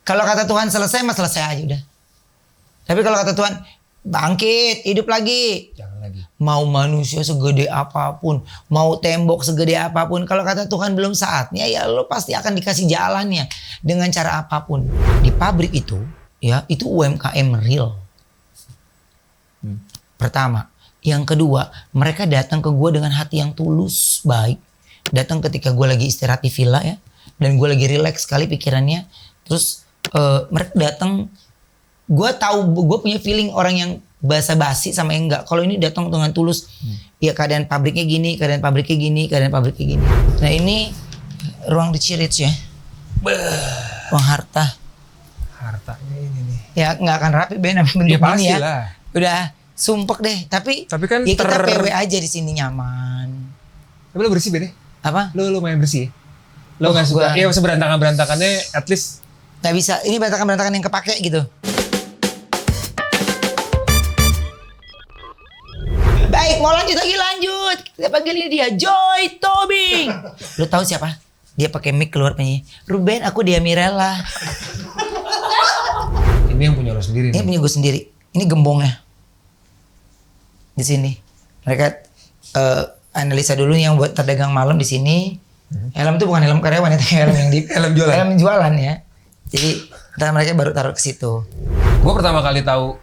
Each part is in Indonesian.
Kalau kata Tuhan selesai mah selesai aja udah. Tapi kalau kata Tuhan bangkit, hidup lagi. Jangan lagi. Mau manusia segede apapun, mau tembok segede apapun, kalau kata Tuhan belum saatnya, ya lo pasti akan dikasih jalannya dengan cara apapun. Di pabrik itu, ya itu UMKM real. Pertama, yang kedua, mereka datang ke gue dengan hati yang tulus, baik. Datang ketika gue lagi istirahat di villa ya, dan gue lagi relax sekali pikirannya. Terus mereka datang, gue tahu, gue punya feeling orang yang basa-basi sama yang enggak. Kalau ini datang dengan tulus, ya keadaan pabriknya gini, keadaan pabriknya gini, keadaan pabriknya gini. Nah ini ruang di Cirich ya, ruang harta. Hartanya ini nih. Ya nggak akan rapi Ben, bentuk Ya gini pasti ya. lah. Udah sumpek deh, tapi kan ya kita PW aja di sini nyaman. Tapi lo bersih Ben? Apa? Lo main bersih ya? Lo nggak suka? Iya seberantakan-berantakannya at least. Nggak bisa, ini berantakan-berantakan yang kepake gitu. Baik, mau lanjut lagi lanjut. Kita panggil ini dia Joy Tobing. Lo tahu siapa? Dia pakai mic keluar penyanyi. Ruben, aku Dia Mirella. Ini yang punya lo sendiri. Ini punya gue sendiri. Ini gembongnya. Di sini. Mereka analisa dulu yang buat terdagang malam di sini. Helm itu bukan helm karyawan, itu helm yang di Helm jualan. Helm jualan ya. Jadi ntar mereka baru taruh ke situ. Gue pertama kali tahu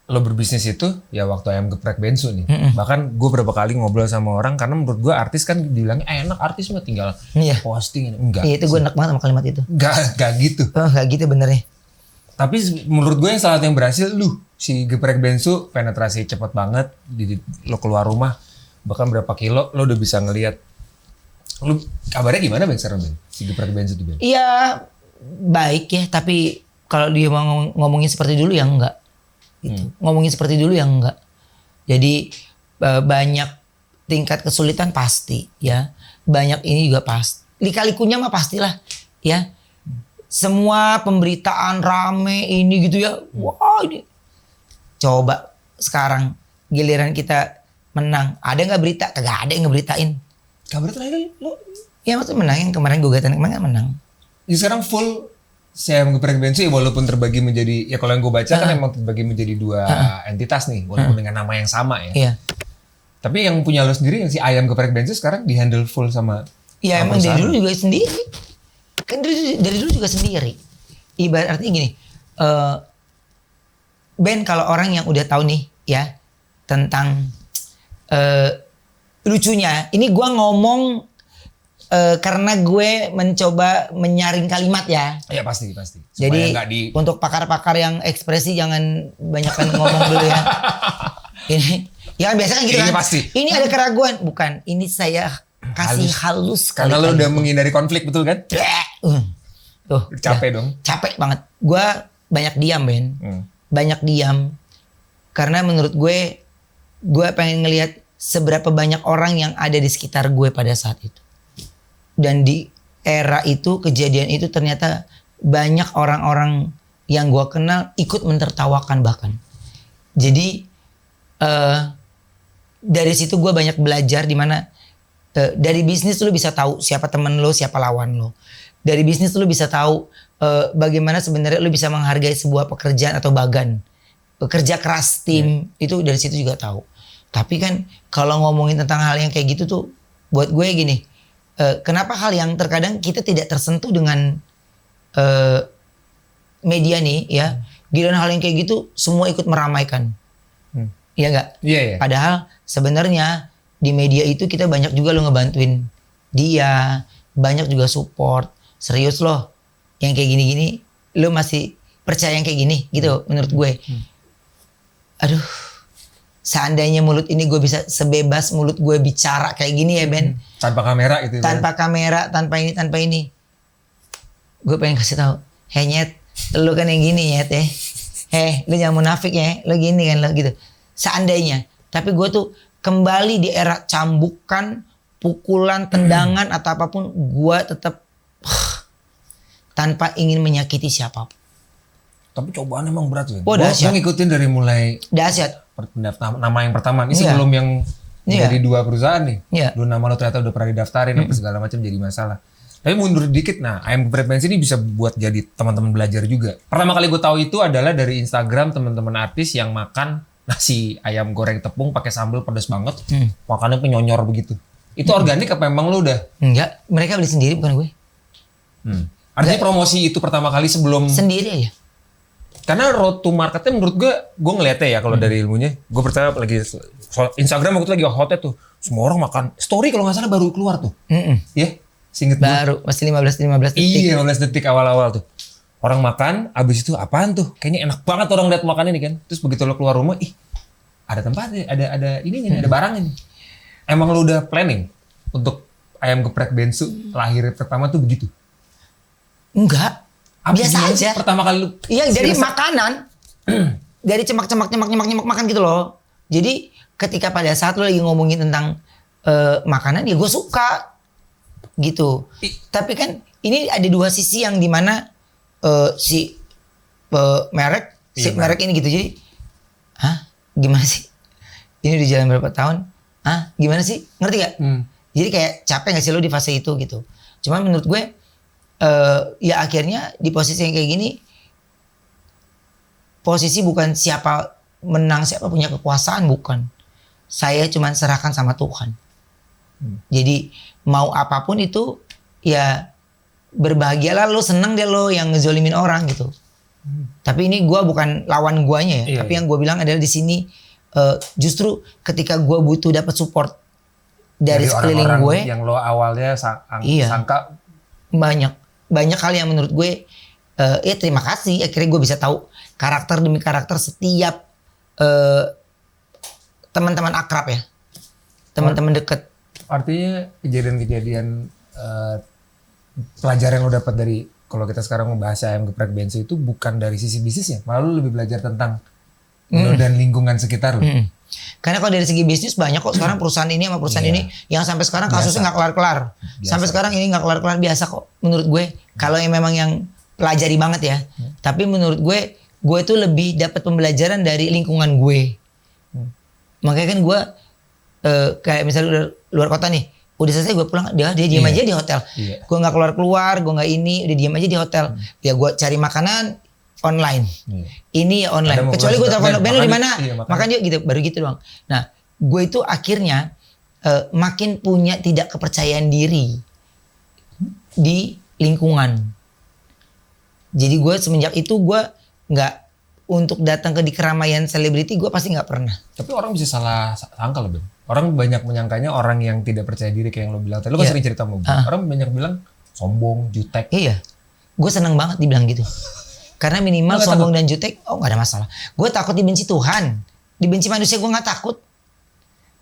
lo berbisnis itu ya waktu ayam geprek bensu nih. Bahkan gue beberapa kali ngobrol sama orang karena menurut gue artis kan dibilangnya enak, artis mah tinggal posting. Enggak. Iya itu gue enak banget sama kalimat itu. Enggak gitu. Oh gak gitu benernya. Tapi menurut gue yang salah satu yang berhasil si geprek bensu penetrasi cepat banget lo keluar rumah bahkan berapa kilo lo udah bisa ngelihat. Lo kabarnya gimana Ben sekarang Ben? Si geprek bensu tuh Ben? Iya baik ya, tapi kalau dia mau ngomongin seperti dulu ya enggak. Gitu. Ngomongin seperti dulu ya enggak. Jadi banyak tingkat kesulitan pasti ya. Banyak ini juga pasti. Lika-likunya mah pastilah ya. Semua pemberitaan rame ini gitu ya. Wah ini. Coba sekarang giliran kita menang. Ada nggak berita? Kagak ada yang ngeberitain. Kabar terakhir lo? Ya maksudnya menang, yang kemarin gugatan kemarin kan menang. Ya sekarang full saya geprek bensu ya walaupun terbagi menjadi ya kalau yang gue baca kan emang terbagi menjadi dua entitas nih walaupun dengan nama yang sama ya. Iya. Tapi yang punya lo sendiri yang si ayam geprek bensu sekarang di handle full sama. Ya emang dari dulu juga sendiri. Kan dari dulu juga sendiri. Ibarat artinya gini. Ben kalau orang yang udah tahu nih ya tentang lucunya. Ini gue ngomong karena gue mencoba menyaring kalimat ya. Iya pasti. Jadi untuk pakar-pakar yang ekspresi jangan banyakkan ngomong dulu ya. Ini ya kan biasa kan gitu ini kan. Pasti. Ini ada keraguan, bukan. Ini saya kasih halus karena lo udah menghindari konflik betul kan? Tuh. Capek dong. Capek banget. Gue banyak diam Ben. Banyak diam. Karena menurut gue pengen ngelihat seberapa banyak orang yang ada di sekitar gue pada saat itu. Dan di era itu, kejadian itu ternyata banyak orang-orang yang gue kenal ikut mentertawakan bahkan. Jadi dari situ gue banyak belajar di mana dari bisnis lu bisa tahu siapa temen lu, siapa lawan lu. Dari bisnis lu bisa tahu bagaimana sebenarnya lu bisa menghargai sebuah pekerjaan atau bagan. Kerja keras tim itu dari situ juga tahu. Tapi kan kalau ngomongin tentang hal yang kayak gitu tuh buat gue gini. Kenapa hal yang terkadang kita tidak tersentuh dengan media nih ya. Giliran hal yang kayak gitu semua ikut meramaikan. Iya enggak? Iya. Padahal sebenarnya di media itu kita banyak juga lo ngebantuin dia. Banyak juga support. Serius loh. Yang kayak gini-gini lo masih percaya yang kayak gini gitu menurut gue. Aduh. Seandainya mulut ini gue bisa sebebas mulut gue bicara kayak gini ya Ben. Tanpa kamera gitu. Tanpa kamera, tanpa ini. Gue pengen kasih tahu. Hey Nyet, lu kan yang gini Nyet ya. Lu jangan munafik ya. Lu gini kan lo gitu. Seandainya. Tapi gue tuh kembali di era cambukan, pukulan, tendangan atau apapun. Gue tetap tanpa ingin menyakiti siapapun. Tapi cobaan emang berat ya. Oh dahsyat. Gue ngikutin dari mulai. Dahsyat. Nama yang pertama ini sebelum yang dari 2 perusahaan nih. Iya. Dulu nama lo ternyata udah pernah didaftarin apa segala macam jadi masalah. Tapi mundur dikit, nah ayam geprek bensu ini bisa buat jadi teman-teman belajar juga. Pertama kali gue tahu itu adalah dari Instagram teman-teman artis yang makan nasi ayam goreng tepung pakai sambal pedas banget, makannya penyonyor begitu. Itu organik apa emang lu udah? Enggak, mereka beli sendiri bukan gue. Artinya promosi itu pertama kali sebelum Sendiri aja. karena road to marketnya menurut gue ngeliatnya ya kalau dari ilmunya, gue percaya lagi Instagram waktu itu lagi hotnya tuh, semua orang makan story kalau nggak salah baru keluar tuh, ya, singkat gue. Baru masih 15 detik. Iya 15 detik awal-awal tuh, orang makan, abis itu apaan tuh, kayaknya enak banget orang lihat makan ini kan, terus begitu lo keluar rumah, ada tempatnya, ada ininya, ada barangnya nih. Emang lo udah planning untuk ayam geprek bensu lahir pertama tuh begitu? Enggak. Apa Biasa gimana aja. sih pertama kali lu? Iya, dari makanan. Dari cemak makan gitu loh. Jadi ketika pada saat lu lagi ngomongin tentang makanan, ya gue suka gitu. Tapi kan ini ada dua sisi yang dimana si merek ini gitu. Jadi, gimana sih? Ini udah jalan berapa tahun? Gimana sih? Ngerti gak? Jadi kayak capek gak sih lo di fase itu gitu. Cuman menurut gue ya akhirnya di posisi yang kayak gini, posisi bukan siapa menang, siapa punya kekuasaan, bukan. Saya cuma serahkan sama Tuhan. Jadi mau apapun itu ya berbahagialah lo, seneng deh lo yang ngezolimin orang gitu. Tapi ini gue bukan lawan guanya ya. Tapi yang gue bilang adalah di sini justru ketika gue butuh dapat support dari sekeliling gue, yang lo awalnya sangka banyak hal yang menurut gue ya terima kasih, akhirnya gue bisa tahu karakter demi karakter setiap teman-teman akrab ya, teman-teman deket. Artinya kejadian-kejadian pelajaran yang lo dapat dari, kalau kita sekarang membahas ayam geprek bensu itu bukan dari sisi bisnisnya, malah lo lebih belajar tentang lo dan lingkungan sekitar lo. Karena kalau dari segi bisnis banyak kok sekarang perusahaan ini sama perusahaan ini yang sampai sekarang kasusnya nggak kelar-kelar. Sampai sekarang ini nggak kelar-kelar, biasa kok menurut gue. Kalau yang memang yang pelajari banget ya. Tapi menurut gue itu lebih dapat pembelajaran dari lingkungan gue. Makanya kan gue kayak misalnya luar kota nih, udah selesai gue pulang, dia diam aja di hotel. Gue nggak keluar, gue nggak ini, udah diam aja di hotel. Ya gue cari makanan online. Ini ya online. Kecuali gue telepon, Ben lu di mana? Makan yuk gitu, baru gitu doang. Nah, gue itu akhirnya makin punya tidak kepercayaan diri di lingkungan. Jadi gue semenjak itu gue nggak untuk datang ke di keramaian selebriti, gue pasti nggak pernah. Tapi orang bisa salah sangka loh, Ben. Orang banyak menyangkanya orang yang tidak percaya diri kayak yang lo bilang tadi. Lo kan sering cerita sama gue. Orang banyak bilang sombong, jutek. Iya, gue seneng banget dibilang gitu. Karena minimal sombong dan jutek, gak ada masalah. Gue takut dibenci Tuhan. Dibenci manusia gue gak takut.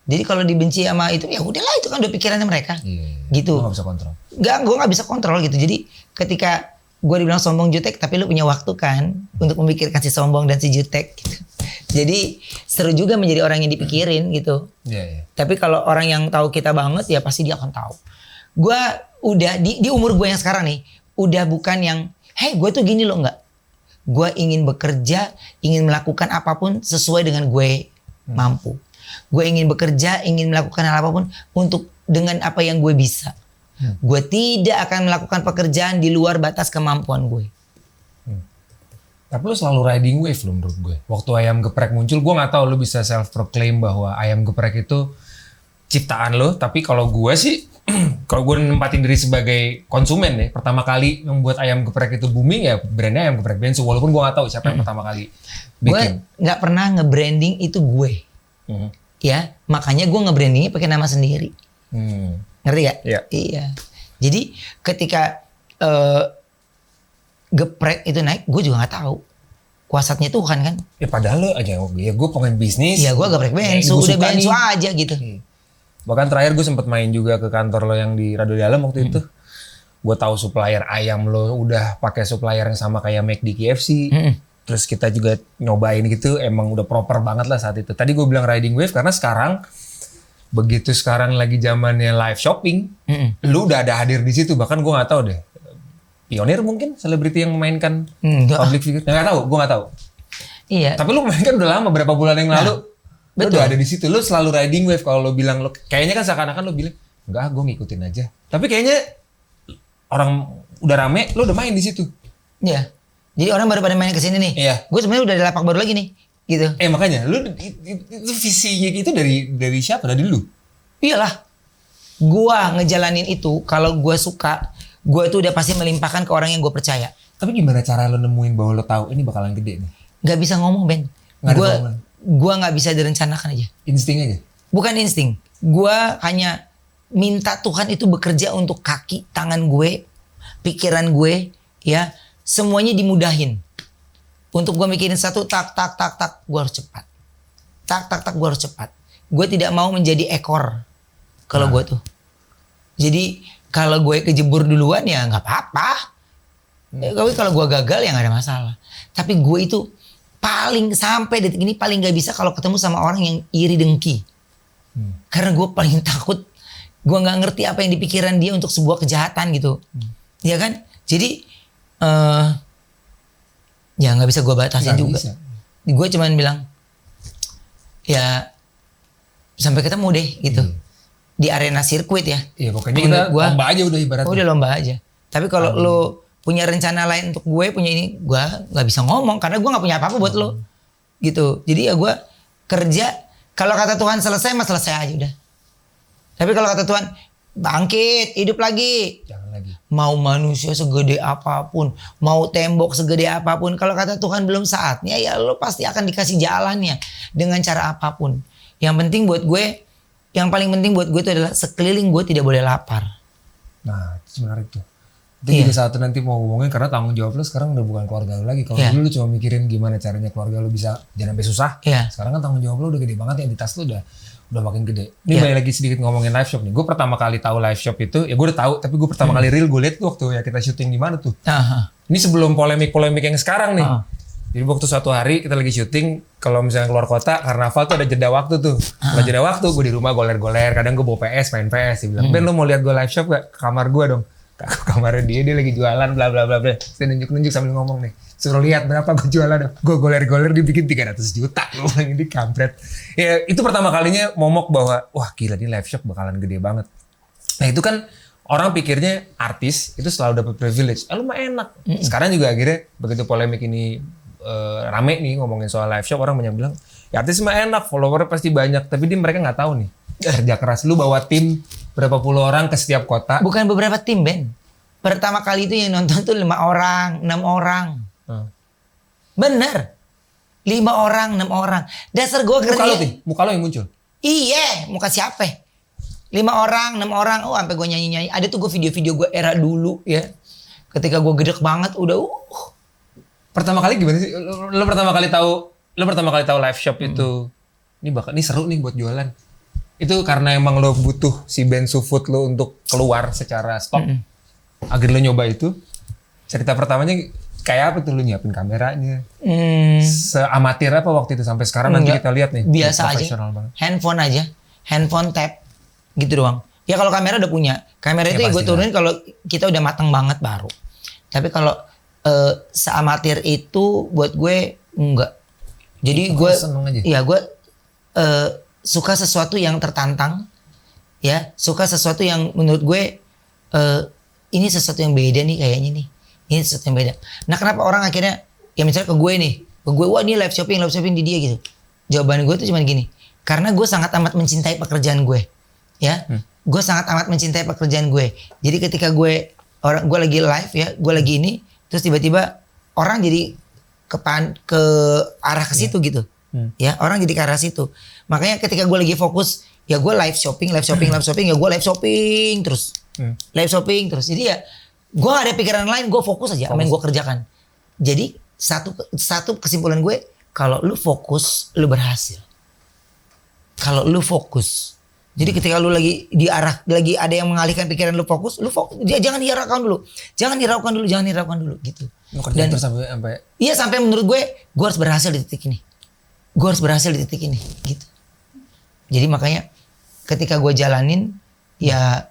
Jadi kalau dibenci sama itu, ya udahlah, itu kan udah pikirannya mereka. Gitu. Lo gak bisa kontrol. Gue gak bisa kontrol gitu. Jadi ketika gue dibilang sombong jutek, tapi lu punya waktu kan untuk memikirkan si sombong dan si jutek gitu. Jadi seru juga menjadi orang yang dipikirin gitu. Tapi kalau orang yang tahu kita banget, ya pasti dia akan tahu. Gue udah di umur gue yang sekarang nih, udah bukan yang, hey gue tuh gini loh, enggak. Gue ingin bekerja, ingin melakukan apapun sesuai dengan gue mampu. Gue ingin bekerja, ingin melakukan hal apapun untuk dengan apa yang gue bisa. Gue tidak akan melakukan pekerjaan di luar batas kemampuan gue. Tapi lu selalu riding wave lo menurut gue. Waktu ayam geprek muncul, gue gak tahu lu bisa self proclaim bahwa ayam geprek itu ciptaan lo. Tapi kalau gue sih, kalau gue nempatin diri sebagai konsumen ya, pertama kali membuat ayam geprek itu booming ya brandnya ayam geprek bensu. Walaupun gue gak tahu siapa yang pertama kali bikin. Gue gak pernah nge-branding itu gue. Ya, makanya gue nge-brandingnya pakai nama sendiri. Ngerti gak? Iya. Jadi ketika geprek itu naik, gue juga gak tahu. Kuasanya Tuhan kan. Ya padahal lo aja, ya gue pengen bisnis. Ya gue geprek bensu, udah bensu aja gitu. Bahkan terakhir gue sempet main juga ke kantor lo yang di Radio Dalam waktu itu. Gue tahu supplier ayam lo udah pakai supplier yang sama kayak McD KFC. Terus kita juga nyobain gitu, emang udah proper banget lah saat itu. Tadi gue bilang riding wave karena sekarang begitu sekarang lagi zamannya live shopping, lu udah ada hadir di situ. Bahkan gue nggak tahu deh, pionir mungkin selebriti yang memainkan public figure. Nggak tahu, gue nggak tahu. Iya. Tapi lu mainkan udah lama, berapa bulan yang lalu. Lu udah ada di situ, lu selalu riding wave. Kalau lu bilang, kayaknya kan seakan-akan lu bilang, enggak gue ngikutin aja. Tapi kayaknya orang udah rame, lo udah main di situ. Iya. Jadi orang baru pada main ke sini nih. Iya. Gue sebenarnya udah ada lapak baru lagi nih, gitu. Makanya lu itu visinya itu dari siapa? Dari lu? Iyalah. Gua ngejalanin itu kalau gua suka, gua itu udah pasti melimpahkan ke orang yang gue percaya. Tapi gimana cara lo nemuin bahwa lo tahu ini bakalan gede nih? Gak bisa ngomong, Ben. Nggak ada ngomong. Gua nggak bisa direncanakan aja. Insting aja. Bukan insting. Gua hanya minta Tuhan itu bekerja untuk kaki, tangan gue, pikiran gue, ya. Semuanya dimudahin. Untuk gue mikirin satu, tak, gue harus cepat. Tak, gue harus cepat. Gue tidak mau menjadi ekor. Kalau gue tuh. Jadi kalau gue kejebur duluan ya nggak apa-apa. Tapi kalau gue gagal ya nggak ada masalah. Tapi gue itu paling sampai detik ini paling nggak bisa kalau ketemu sama orang yang iri dengki. Karena gue paling takut. Gue nggak ngerti apa yang dipikiran dia untuk sebuah kejahatan gitu. Ya kan? Jadi ya nggak bisa gue batasin juga. Gue cuman bilang ya sampai ketemu deh gitu. Di arena sirkuit ya. Iya pokoknya kita lomba aja udah ibaratnya. Udah lomba aja. Tapi kalau lo punya rencana lain untuk gue, punya ini, gue nggak bisa ngomong karena gue nggak punya apa-apa buat lo. Gitu. Jadi ya gue kerja. Kalau kata Tuhan selesai, mah selesai aja udah. Tapi kalau kata Tuhan bangkit, hidup lagi. Jangan lagi. Mau manusia segede apapun, mau tembok segede apapun, kalau kata Tuhan belum saatnya, ya lo pasti akan dikasih jalannya dengan cara apapun. Yang penting buat gue. Yang paling penting buat gue itu adalah sekeliling gue tidak boleh lapar. Nah, itu menarik tuh. Itu juga satu nanti mau ngomongin karena tanggung jawab lu sekarang udah bukan keluarga lu lagi. Kalau dulu lu cuma mikirin gimana caranya keluarga lu bisa jangan sampai susah. Sekarang kan tanggung jawab lu udah gede banget, yang di tas lu udah makin gede. Ini balik lagi sedikit ngomongin live shop nih. Gue pertama kali tahu live shop itu, ya gue udah tahu, tapi gue pertama kali real gue liat tuh waktu ya kita syuting di mana tuh. Ini sebelum polemik-polemik yang sekarang nih. Jadi waktu suatu hari kita lagi syuting, kalau misalnya keluar kota, karnaval tuh ada jeda waktu tuh. Kalau jeda waktu, gue di rumah goler-goler, kadang gue bawa PS, main PS. Dia bilang, Ben lu mau lihat gue live shop gak? Ke kamar gue dong. Ke kamarnya dia lagi jualan, bla bla bla bla. Saya nunjuk-nunjuk sambil ngomong nih. Suruh lihat berapa gue jualan dong. Gue goler-goler dibikin 300 juta. Gue bilang ini kampret. Ya itu pertama kalinya momok bahwa, wah gila ini live shop bakalan gede banget. Nah itu kan orang pikirnya artis itu selalu dapat privilege. Lu mah enak. Sekarang juga akhirnya begitu polemik ini rame nih ngomongin soal live shop, orang banyak bilang ya artis mah enak, followernya pasti banyak, tapi mereka nggak tahu nih kerja keras lu bawa tim berapa puluh orang ke setiap kota. Bukan beberapa tim, Ben. Pertama kali itu yang nonton tuh 5 orang, 6 orang. Bener. 5 orang, 6 orang. Dasar gue kerja. Muka lo yang muncul. Iya, muka siapa? 5 orang, 6 orang. Oh, sampai gue nyanyi-nyanyi. Ada tuh gue video-video gue era dulu ya. Ketika gue gedek banget udah Pertama kali gimana sih? Lo pertama kali tahu live shop itu ini seru nih buat jualan. Itu karena emang lo butuh si Bensu Food lo untuk keluar secara stok. Akhirnya lo nyoba itu. Cerita pertamanya kayak apa tuh, lo nyiapin kameranya? Seamatir apa waktu itu sampai sekarang? Nanti kita lihat nih. Biasa aja. Banget. Handphone tap gitu doang. Ya kalau kamera udah punya. Kamera itu gue turunin kalau kita udah matang banget baru. Tapi kalau seamatir itu buat gue enggak. Jadi gue suka sesuatu yang tertantang, ya, suka sesuatu yang menurut gue ini sesuatu yang beda nih kayaknya nih. Ini sesuatu yang beda. Nah, kenapa orang akhirnya ya misalnya ke gue wah ini live shopping di dia gitu. Jawaban gue tuh cuma gini. Karena gue sangat amat mencintai pekerjaan gue. Ya. Gue sangat amat mencintai pekerjaan gue. Jadi ketika gue lagi live ya, gue lagi ini terus tiba-tiba orang jadi ke arah ke situ gitu. Ya, orang jadi ke arah situ. Makanya ketika gue lagi fokus, ya gue live shopping, ya gue live shopping terus. Live shopping terus. Jadi ya gue gak ada pikiran lain, gue fokus aja sama yang gue kerjakan. Jadi satu kesimpulan gue, kalau lu fokus, lu berhasil. Kalau lu fokus. Jadi ketika lu lagi lagi ada yang mengalihkan pikiran lu fokus, jangan hiraukan dulu gitu. Dan terus sampai iya, sampai menurut gue harus berhasil di titik ini. Gitu. Jadi makanya ketika gue jalanin ya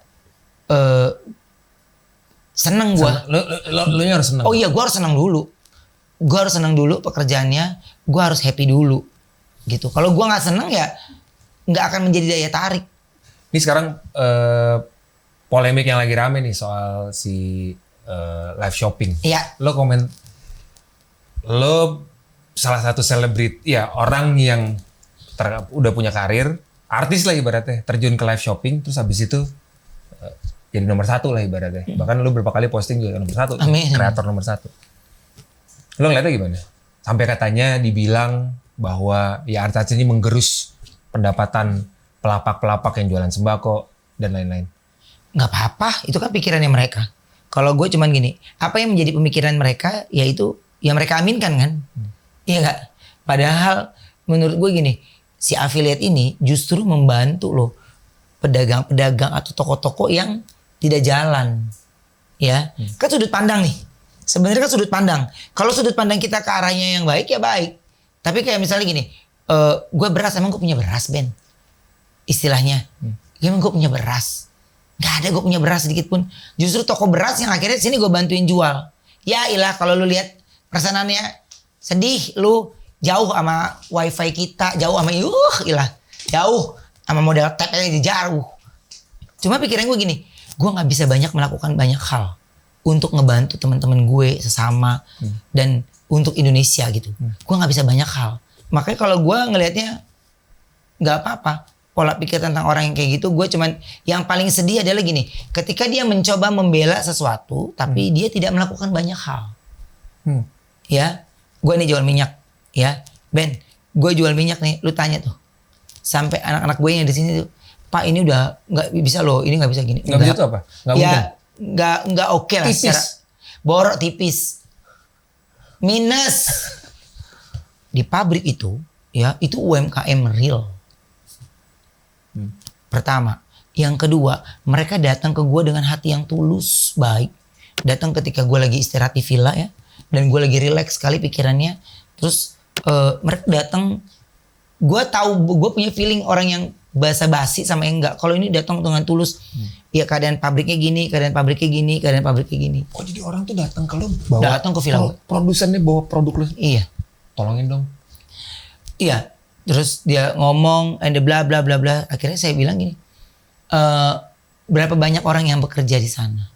seneng gue. Lu harus seneng. Oh iya, gue harus seneng dulu. Gue harus seneng dulu pekerjaannya, gue harus happy dulu. Gitu. Kalau gue nggak seneng ya nggak akan menjadi daya tarik. Ini sekarang polemik yang lagi rame nih soal si live shopping. Iya. Lo salah satu selebriti, ya orang yang udah punya karir, artis lah ibaratnya, terjun ke live shopping, terus habis itu jadi nomor 1 lah ibaratnya. Bahkan lo berapa kali posting juga nomor 1, kreator nomor 1. Lo ngeliatnya gimana? Sampai katanya dibilang bahwa ya artis ini menggerus pendapatan pelapak-pelapak yang jualan sembako dan lain-lain. Nggak apa-apa, itu kan pikirannya mereka. Kalau gue cuman gini, apa yang menjadi pemikiran mereka, yaitu ya mereka aminkan kan. Iya nggak? Padahal menurut gue gini, si affiliate ini justru membantu loh pedagang-pedagang atau toko-toko yang tidak jalan. Ya, kan sudut pandang nih. Sebenarnya kan sudut pandang. Kalau sudut pandang kita ke arahnya yang baik ya baik. Tapi kayak misalnya gini, gue beras, emang gue punya beras, Ben? Istilahnya, emang gue punya beras? Gak ada gue punya beras sedikit pun. Justru toko beras yang akhirnya sini gue bantuin jual. Ya ilah, kalau lu lihat persenannya sedih, lu jauh sama wifi kita, jauh sama jauh sama model tap-nya jauh. Cuma pikiran gue gini, gue nggak bisa banyak melakukan banyak hal untuk ngebantu teman-teman gue sesama dan untuk Indonesia gitu. Gue nggak bisa banyak hal. Makanya kalau gue ngelihatnya nggak apa-apa. Pola pikir tentang orang yang kayak gitu, gue cuman yang paling sedih adalah gini, ketika dia mencoba membela sesuatu, tapi dia tidak melakukan banyak hal. Ya, gue nih jual minyak, ya, Ben, gue jual minyak nih, lu tanya tuh, sampai anak-anak gue yang di sini tuh, Pak ini udah nggak bisa loh, ini nggak bisa gini. Nggak bisa tuh apa? Nggak ya, mungkin. nggak oke lah. Tipis. Secara, borok tipis, minus di pabrik itu, ya, itu UMKM real. Pertama, yang kedua, mereka datang ke gue dengan hati yang tulus, baik. Datang ketika gue lagi istirahat di villa ya, dan gue lagi relax sekali pikirannya. Terus mereka datang, gue tahu, gue punya feeling orang yang basa-basi sama yang enggak. Kalau ini datang dengan tulus, ya keadaan pabriknya gini, keadaan pabriknya gini, keadaan pabriknya gini. Oh jadi orang tuh datang ke lu bawa, datang ke villa. Produsennya bawa produk lu. Iya. Tolongin dong. Iya. Terus dia ngomong and bla bla bla bla. Akhirnya saya bilang gini, berapa banyak orang yang bekerja di sana?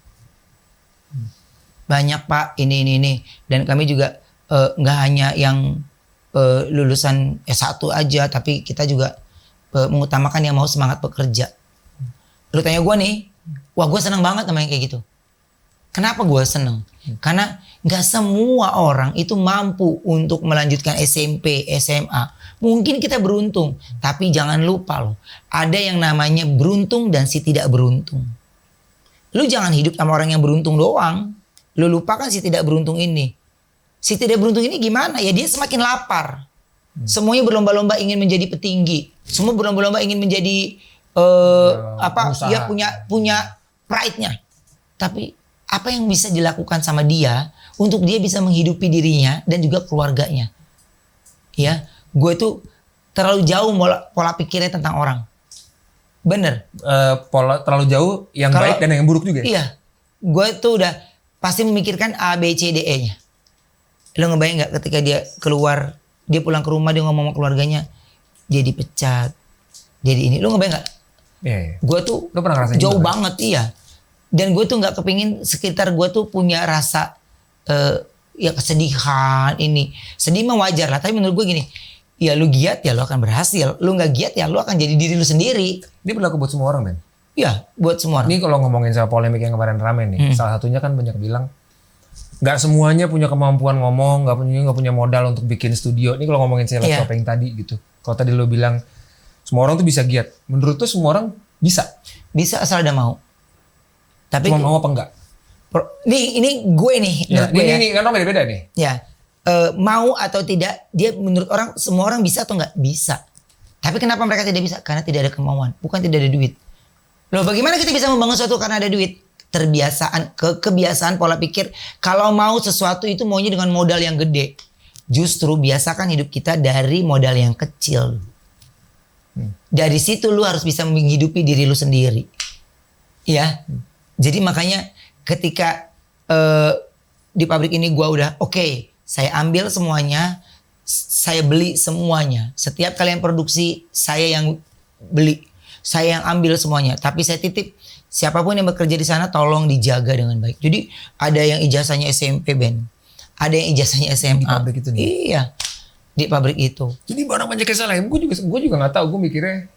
Banyak Pak, ini. Dan kami juga nggak hanya yang lulusan S1 aja, tapi kita juga mengutamakan yang mau semangat bekerja. Lu tanya gue nih, wah gue seneng banget sama yang kayak gitu. Kenapa gue seneng? Karena nggak semua orang itu mampu untuk melanjutkan SMP, SMA. Mungkin kita beruntung, tapi jangan lupa loh, ada yang namanya beruntung dan si tidak beruntung. Lu jangan hidup sama orang yang beruntung doang. Lu lupakan si tidak beruntung ini. Si tidak beruntung ini gimana? Ya dia semakin lapar. Semuanya berlomba-lomba ingin menjadi petinggi. Semua berlomba-lomba ingin menjadi usaha. dia punya pride-nya. Tapi apa yang bisa dilakukan sama dia untuk dia bisa menghidupi dirinya dan juga keluarganya? Ya, gue tuh terlalu jauh pola pikirnya tentang orang. Bener. Pola terlalu jauh yang baik dan yang buruk juga. Iya. Gue tuh udah pasti memikirkan A, B, C, D, E-nya. Lo ngebayang gak ketika dia keluar, dia pulang ke rumah, dia ngomong sama keluarganya, dia dipecat, jadi ini. Lo ngebayang gak? Iya. Gue tuh lo pernah ngerasain jauh juga, banget, iya. Dan gue tuh gak kepingin sekitar gue tuh punya rasa ya kesedihan ini. Sedih mah wajar lah, tapi menurut gue gini, ya lu giat ya lu akan berhasil. Lu gak giat ya lu akan jadi diri lu sendiri. Ini berlaku buat semua orang, Ben. Iya, buat semua orang. Ini kalau ngomongin soal polemik yang kemarin rame nih, salah satunya kan banyak bilang nggak semuanya punya kemampuan ngomong, nggak punya modal untuk bikin studio. Ini kalau ngomongin sales shopping tadi gitu. Kalau tadi lo bilang semua orang tuh bisa giat. Menurut tuh semua orang bisa? Bisa asal ada mau. Tapi cuma mau apa enggak? Ini gue nih. Ya, ini kan beda-beda nih. Ya, mau atau tidak, dia menurut orang semua orang bisa atau nggak bisa. Tapi kenapa mereka tidak bisa? Karena tidak ada kemauan, bukan tidak ada duit. Loh, bagaimana kita bisa membangun sesuatu karena ada duit? Kebiasaan pola pikir. Kalau mau sesuatu itu maunya dengan modal yang gede. Justru biasakan hidup kita dari modal yang kecil. Dari situ lu harus bisa menghidupi diri lu sendiri. Ya. Jadi makanya ketika di pabrik ini gua udah oke, saya ambil semuanya, saya beli semuanya. Setiap kalian produksi saya yang beli, saya yang ambil semuanya. Tapi saya titip siapapun yang bekerja di sana tolong dijaga dengan baik. Jadi ada yang ijazahnya SMP Ben, ada yang ijazahnya SMA. Di pabrik itu nih? Iya, di pabrik itu. Jadi orang banyak yang salah. Gue juga nggak tahu. Gue mikirnya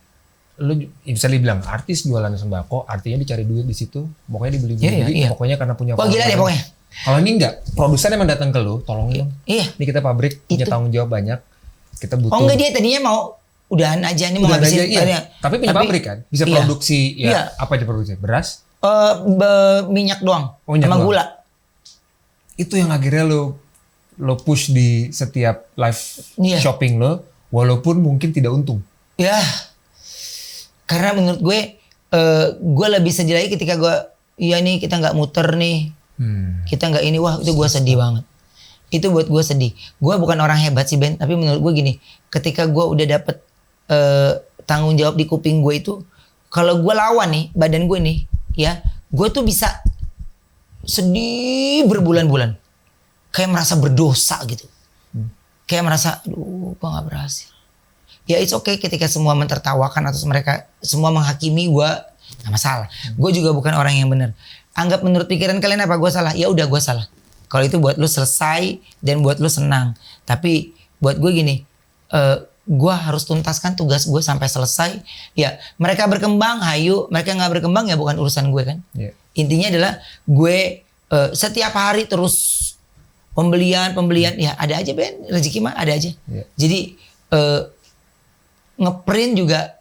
lu bisa dibilang artis jualan sembako, artinya dicari duit di situ, pokoknya dibeli-beli, Iya. pokoknya karena punya. Wah gila deh pokoknya. Kalau ini enggak, produsen emang datang ke lu, tolongin dong. Iya. Ini kita pabrik punya tanggung jawab banyak, kita butuh. Oh enggak, dia tadinya mau udahan aja nih, mau Udah ngabisin. aja, iya. Tapi punya pabrik kan, bisa iya. produksi ya. Iya. Apa aja produksi? Beras? Minyak doang, Minyak sama doang. gula. Itu yang akhirnya lo push di setiap live Iya. shopping lo, walaupun mungkin tidak untung. Ya, karena menurut gue lebih sedih lagi ketika gue, iya nih kita nggak muter nih, kita nggak ini, wah itu gue sedih banget. Itu buat gue sedih. Gue bukan orang hebat sih Ben, tapi menurut gue gini, ketika gue udah dapet tanggung jawab di kuping gue itu, kalau gue lawan nih badan gue nih, ya gue tuh bisa sedih berbulan-bulan, kayak merasa berdosa gitu, kayak merasa, aduh gue nggak berhasil. Ya it's okay ketika semua mentertawakan atau mereka semua menghakimi gue, nggak masalah. Gue juga bukan orang yang benar. Anggap menurut pikiran kalian apa gue salah, ya udah gue salah. Kalau itu buat lu selesai dan buat lu senang. Tapi buat gue gini, gue harus tuntaskan tugas gue sampai selesai. Ya mereka berkembang, hayu. Mereka nggak berkembang ya bukan urusan gue kan. Yeah. Intinya adalah gue setiap hari terus pembelian. Ya ada aja Ben, rezeki mah ada aja. Yeah. Jadi ngeprint juga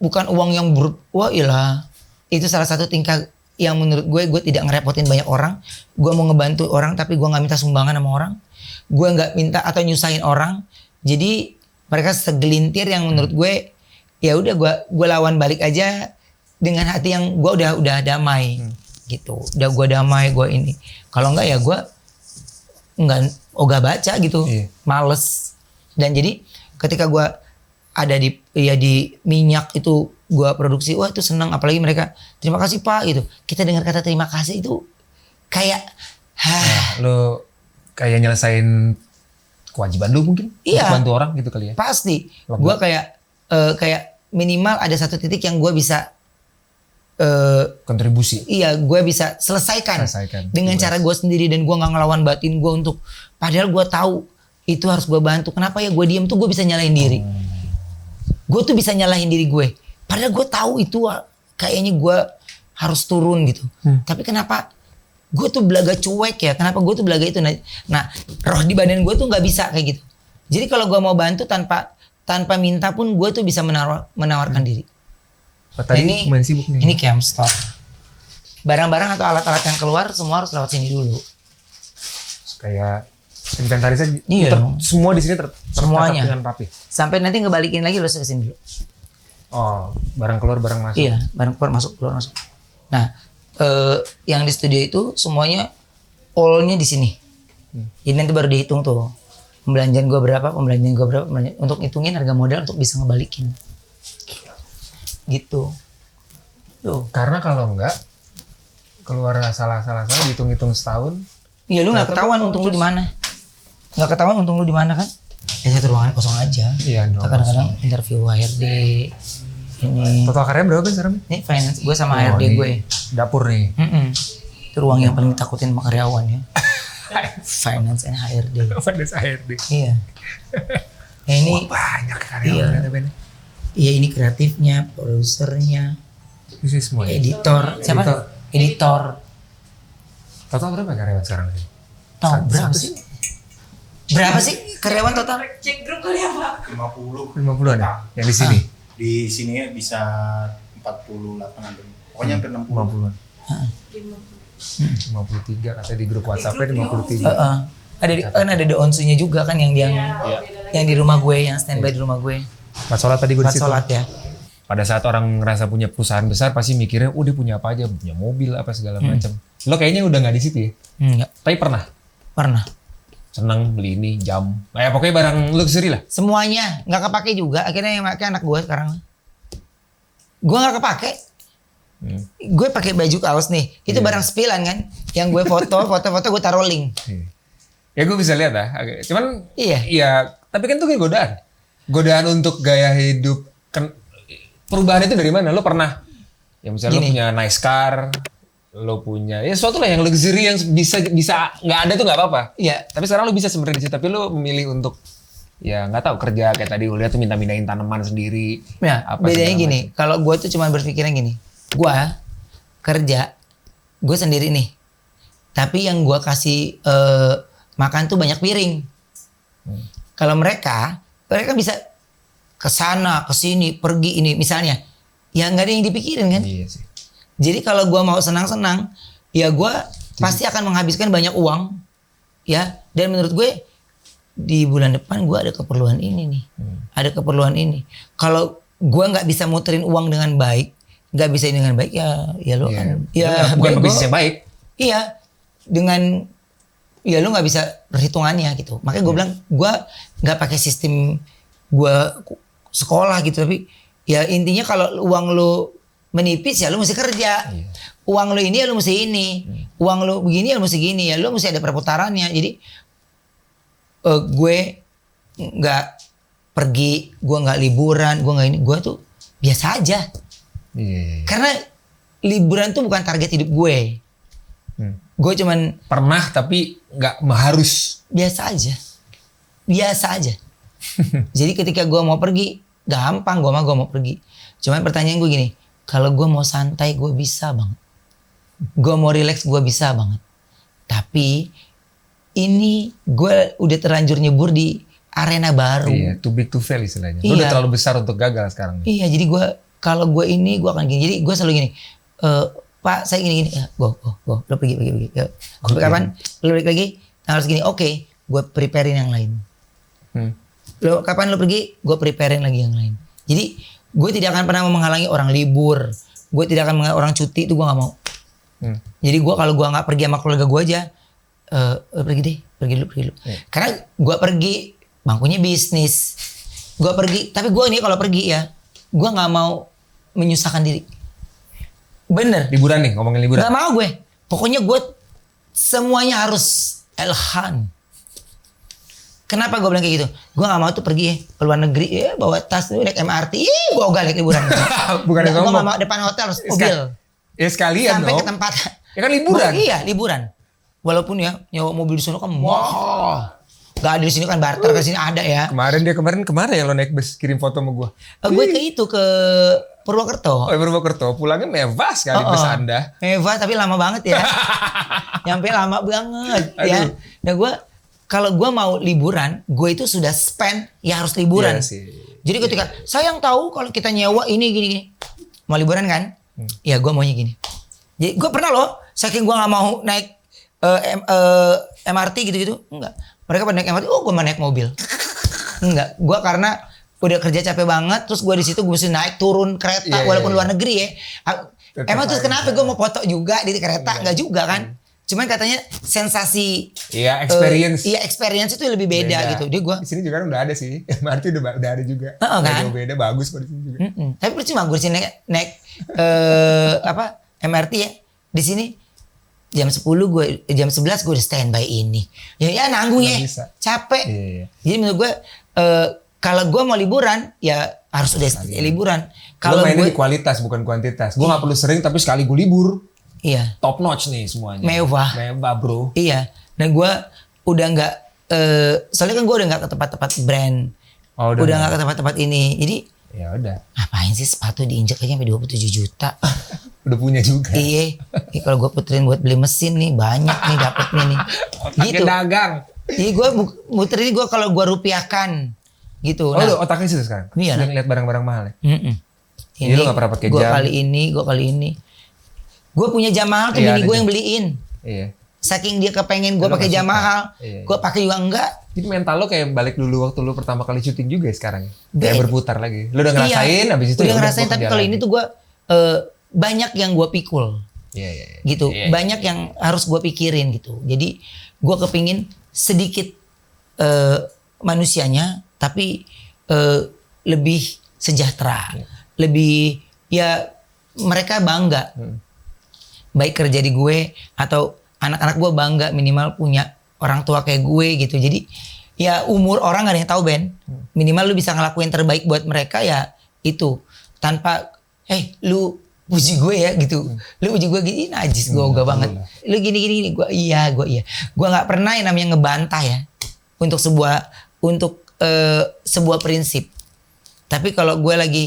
bukan uang yang wah ilah. Itu salah satu tingkah yang menurut gue tidak ngerepotin banyak orang. Gue mau ngebantu orang tapi gue nggak minta sumbangan sama orang. Gue nggak minta atau nyusahin orang. Jadi mereka segelintir yang menurut gue ya udah gue lawan balik aja dengan hati yang gue udah damai gitu. Udah gue damai gue ini. Kalau enggak ya gue nggak ogah baca gitu. Iya. Males. Dan jadi ketika gue ada di minyak itu gua produksi, wah itu senang, apalagi mereka terima kasih Pak gitu. Kita dengar kata terima kasih itu kayak Lo kayak nyelesain kewajiban lu mungkin Iya. untuk bantu orang gitu kali ya. pasti. Lega. Gua kayak minimal ada satu titik yang gua bisa Kontribusi. iya gue bisa selesaikan dengan tugas. cara gue sendiri dan gue nggak ngelawan batin gue untuk padahal gue tahu itu harus gue bantu. Kenapa ya gue diem tuh gue bisa nyalahin diri. Gue tuh bisa nyalahin diri gue. Padahal gue tahu itu kayaknya gue harus turun gitu. Tapi kenapa gue tuh belaga cuek ya? Kenapa gue tuh belaga itu? Nah, roh di badan gue tuh nggak bisa kayak gitu. Jadi kalau gue mau bantu tanpa minta pun gue tuh bisa menawarkan diri. Tadi main sibuk nih. Ini camp store. Barang-barang atau alat-alat yang keluar semua harus lewat sini dulu. Kayak inventarisnya Iya. semua di sini Semuanya. dengan rapi. Sampai nanti ngebalikin lagi harus ke sini dulu. Oh, barang keluar barang masuk. Iya, barang keluar masuk keluar masuk. Nah, yang di studio itu semuanya all-nya di sini. Jadi nanti baru dihitung tuh pembelanjaan gue berapa, untuk hitungin harga modal untuk bisa ngebalikin. Gitu. Tuh. Karena kalau enggak keluar salah dihitung-hitung setahun. Iya lu nggak ketahuan untung lu di mana. Nggak ketahuan untung lu di mana kan? Ya satu ruangan kosong aja. Iya, Kita kadang-kadang interview HRD. Ini. Total karyanya berapa Ben sekarang? Ini finance gue sama HRD ini gue. Dapur nih. Itu ruang yang paling ditakutin sama karyawan ya. Finance and HRD. Finance HRD. Iya. Ya, ini Banyak karyawan Iya. ternyata Ben. ya ini kreatifnya, produsernya, Ini semua ya? editor. Siapa? Editor. Total berapa karyawan sekarang? Tahu berapa sih? Berapa sih karyawan total? Cek grup kali ya Pak. 50. 50-an ya? Yang di sini? Di sini bisa 48-an. Pokoknya hampir 60. 50-an. 53 katanya di grup WhatsApp-nya 53. Ada The Onsu-nya juga kan yang di rumah gue, yang standby di rumah gue. Pas sholat tadi gue di Pas situ. sholat ya. Pada saat orang ngerasa punya perusahaan besar pasti mikirnya, dia punya apa aja, punya mobil apa segala macam. Lo kayaknya udah nggak di situ ya? Enggak, Tapi pernah pernah. seneng beli ini jam, pokoknya barang luxury lah. Semuanya nggak kepake juga. Akhirnya yang pakai anak gue sekarang. Gue nggak kepake. Gue pakai baju kaos nih. Itu barang spilan kan? Yang gue foto gue taruh link. Ya gue bisa lihat lah. Cuman Iya. tapi kan itu kayak godaan untuk gaya hidup. Perubahan itu dari mana? Lo pernah Ya misalnya lo Gini. punya nice car, lo punya ya sesuatu lah yang luxury yang bisa nggak ada tuh nggak apa-apa. Iya. Tapi sekarang lo bisa sebenarnya di situ, tapi lo memilih untuk ya nggak tahu kerja kayak tadi lo lihat tuh minta-mindahin tanaman sendiri. Ya, apa bedanya segala gini, kalau gue tuh cuma berpikirnya gini, gue kerja, gue sendiri nih, tapi yang gue kasih makan tuh banyak piring. Kalau mereka bisa ke sana, ke sini, pergi ini, misalnya, ya nggak ada yang dipikirin kan. Iya sih. Jadi kalau gue mau senang-senang, ya gue pasti akan menghabiskan banyak uang, ya. Dan menurut gue di bulan depan gue ada keperluan ini nih, ada keperluan ini. Kalau gue nggak bisa muterin uang dengan baik, nggak bisa dengan baik, ya lo kan, ya bukan bego. bisnis yang baik. Iya, dengan ya lo nggak bisa perhitungannya gitu. Makanya gue bilang gue nggak pakai sistem gue sekolah gitu, tapi ya intinya kalau uang lo menipis ya lo mesti kerja. Uang lo ini ya lo mesti ini, uang lo begini ya lo mesti gini, ya lo mesti ada perputarannya. Jadi gue nggak pergi, gue nggak liburan, gue nggak ini, gue tuh biasa aja. Iya. Karena liburan tuh bukan target hidup gue. Gue cuman Pernah tapi nggak harus. biasa aja. Biasa aja. Jadi ketika gue mau pergi, gampang gue mau pergi. Cuman pertanyaan gue gini, kalau gue mau santai gue bisa banget. Gue mau relax gue bisa banget. Tapi ini gue udah terlanjur nyebur di arena baru. Iya, too big to fail istilahnya. Lo Iya. udah terlalu besar untuk gagal sekarang. Iya, jadi gue kalau gue ini gue akan gini. Jadi gue selalu gini, Pak saya gini, ya, go, lo pergi. Ya. Kapan? Lo balik lagi, harus gini. Oke, gue preparein yang lain. Lo kapan lo pergi? Gue preparein lagi yang lain. Jadi gue tidak akan pernah menghalangi orang libur. Gue tidak akan menghalangi orang cuti, itu gue nggak mau. Jadi gue kalau gue nggak pergi sama keluarga gue aja, pergi deh, pergi dulu. Karena gue pergi bangkunya bisnis. Gue pergi, tapi gue ini kalau pergi ya, gue nggak mau menyusahkan diri. Bener. Liburan nih, ngomongin liburan. Gak mau gue. Pokoknya gue semuanya harus Elhan. Kenapa gue bilang kayak gitu? Gue gak mau tuh pergi ya ke luar negeri, ya bawa tas naik MRT, gue ogah naik liburan. Bukan yang Gue ngomong. gak mau depan hotel harus mobil. Ya sekalian Sampai dong. ke tempat. Ya kan liburan. Iya liburan. Walaupun ya nyewa mobil di sana kan mahal. Gak ada di sini kan barter, ke sini ada ya. Kemarin ya lo naik bus kirim foto sama gue. Gue ke itu ke Purwokerto. Oh, Purwokerto pulangnya mewah sekali bus Anda. Mewah tapi lama banget ya. Nyampe lama banget ya. Aduh. Nah gue kalau gue mau liburan, gue itu sudah spend ya harus liburan. Iya sih. Jadi ketika saya yang tahu kalau kita nyewa ini gini. Mau liburan kan? Ya gue maunya gini. Jadi gue pernah loh, saking gue nggak mau naik MRT gitu-gitu, enggak. Mereka pada naik MRT, gue mau naik mobil. Enggak, gue karena udah kerja capek banget, terus gue di situ gue mesti naik turun kereta, walaupun luar negeri ya. Emang terus kenapa gue mau foto juga di kereta? Enggak juga kan? Cuman katanya sensasi, Iya, experience. iya experience itu lebih beda gitu. Dia gue, Di sini juga kan udah ada sih. MRT udah ada juga. kan? Nggak jauh beda, bagus kok di sini juga. Tapi percuma gue di sini naik MRT ya. Di sini jam 10 gue, jam 11 gue udah standby ini. Ya nanggung ya, Nggak bisa. capek. Iya. Jadi menurut gue kalau gue mau liburan ya harus udah liburan. Kalau Kalau mainnya gue di kualitas bukan kuantitas. Gue nggak perlu sering tapi sekali gue libur iya top notch nih semuanya. Mewah. Mewah bro. iya. Dan gue udah nggak soalnya kan gue udah nggak ke tempat-tempat brand. Oh, udah nggak ke tempat-tempat ini. Jadi Ya udah. ngapain sih sepatu diinjak aja sampai 27 juta. Udah punya juga. Iya. Kalau gue puterin buat beli mesin nih banyak nih dapetnya nih. Otaknya dagang. Jadi gue muterin gue kalau gue rupiahkan gitu. Oh, lu otaknya situ sekarang? Iya. Sedang lihat barang-barang mahal ya? Ini lu nggak pernah pakai gue jam? kali ini. Gue punya jam mahal tuh Iya, bini ada gue jam. yang beliin. Iya. Saking dia kepengen gue Lu pakai nggak jam suka. mahal, Iya. gue pakai juga enggak. Jadi mental lo kayak balik dulu waktu lu pertama kali syuting juga ya sekarang ya? Kayak Be- berputar lagi. Lu udah ngerasain Iya, abis itu udah ya ngerasain, gua tapi kerja kalau lagi. ini tuh gue banyak yang gue pikul Iya. gitu. Iya. Banyak yang harus gue pikirin gitu. Jadi gue kepingin sedikit manusianya tapi lebih sejahtera. Lebih ya mereka bangga. Baik kerja di gue atau anak-anak gue bangga minimal punya orang tua kayak gue gitu. Jadi ya umur orang gak ada yang tahu Ben. Minimal lu bisa ngelakuin terbaik buat mereka ya itu. Tanpa lu puji gue ya gitu. Lu puji gue gini najis, gue ogah banget. Lu gini, gue iya. Gue nggak pernah yang namanya ngebantah ya untuk sebuah prinsip. Tapi kalau gue lagi,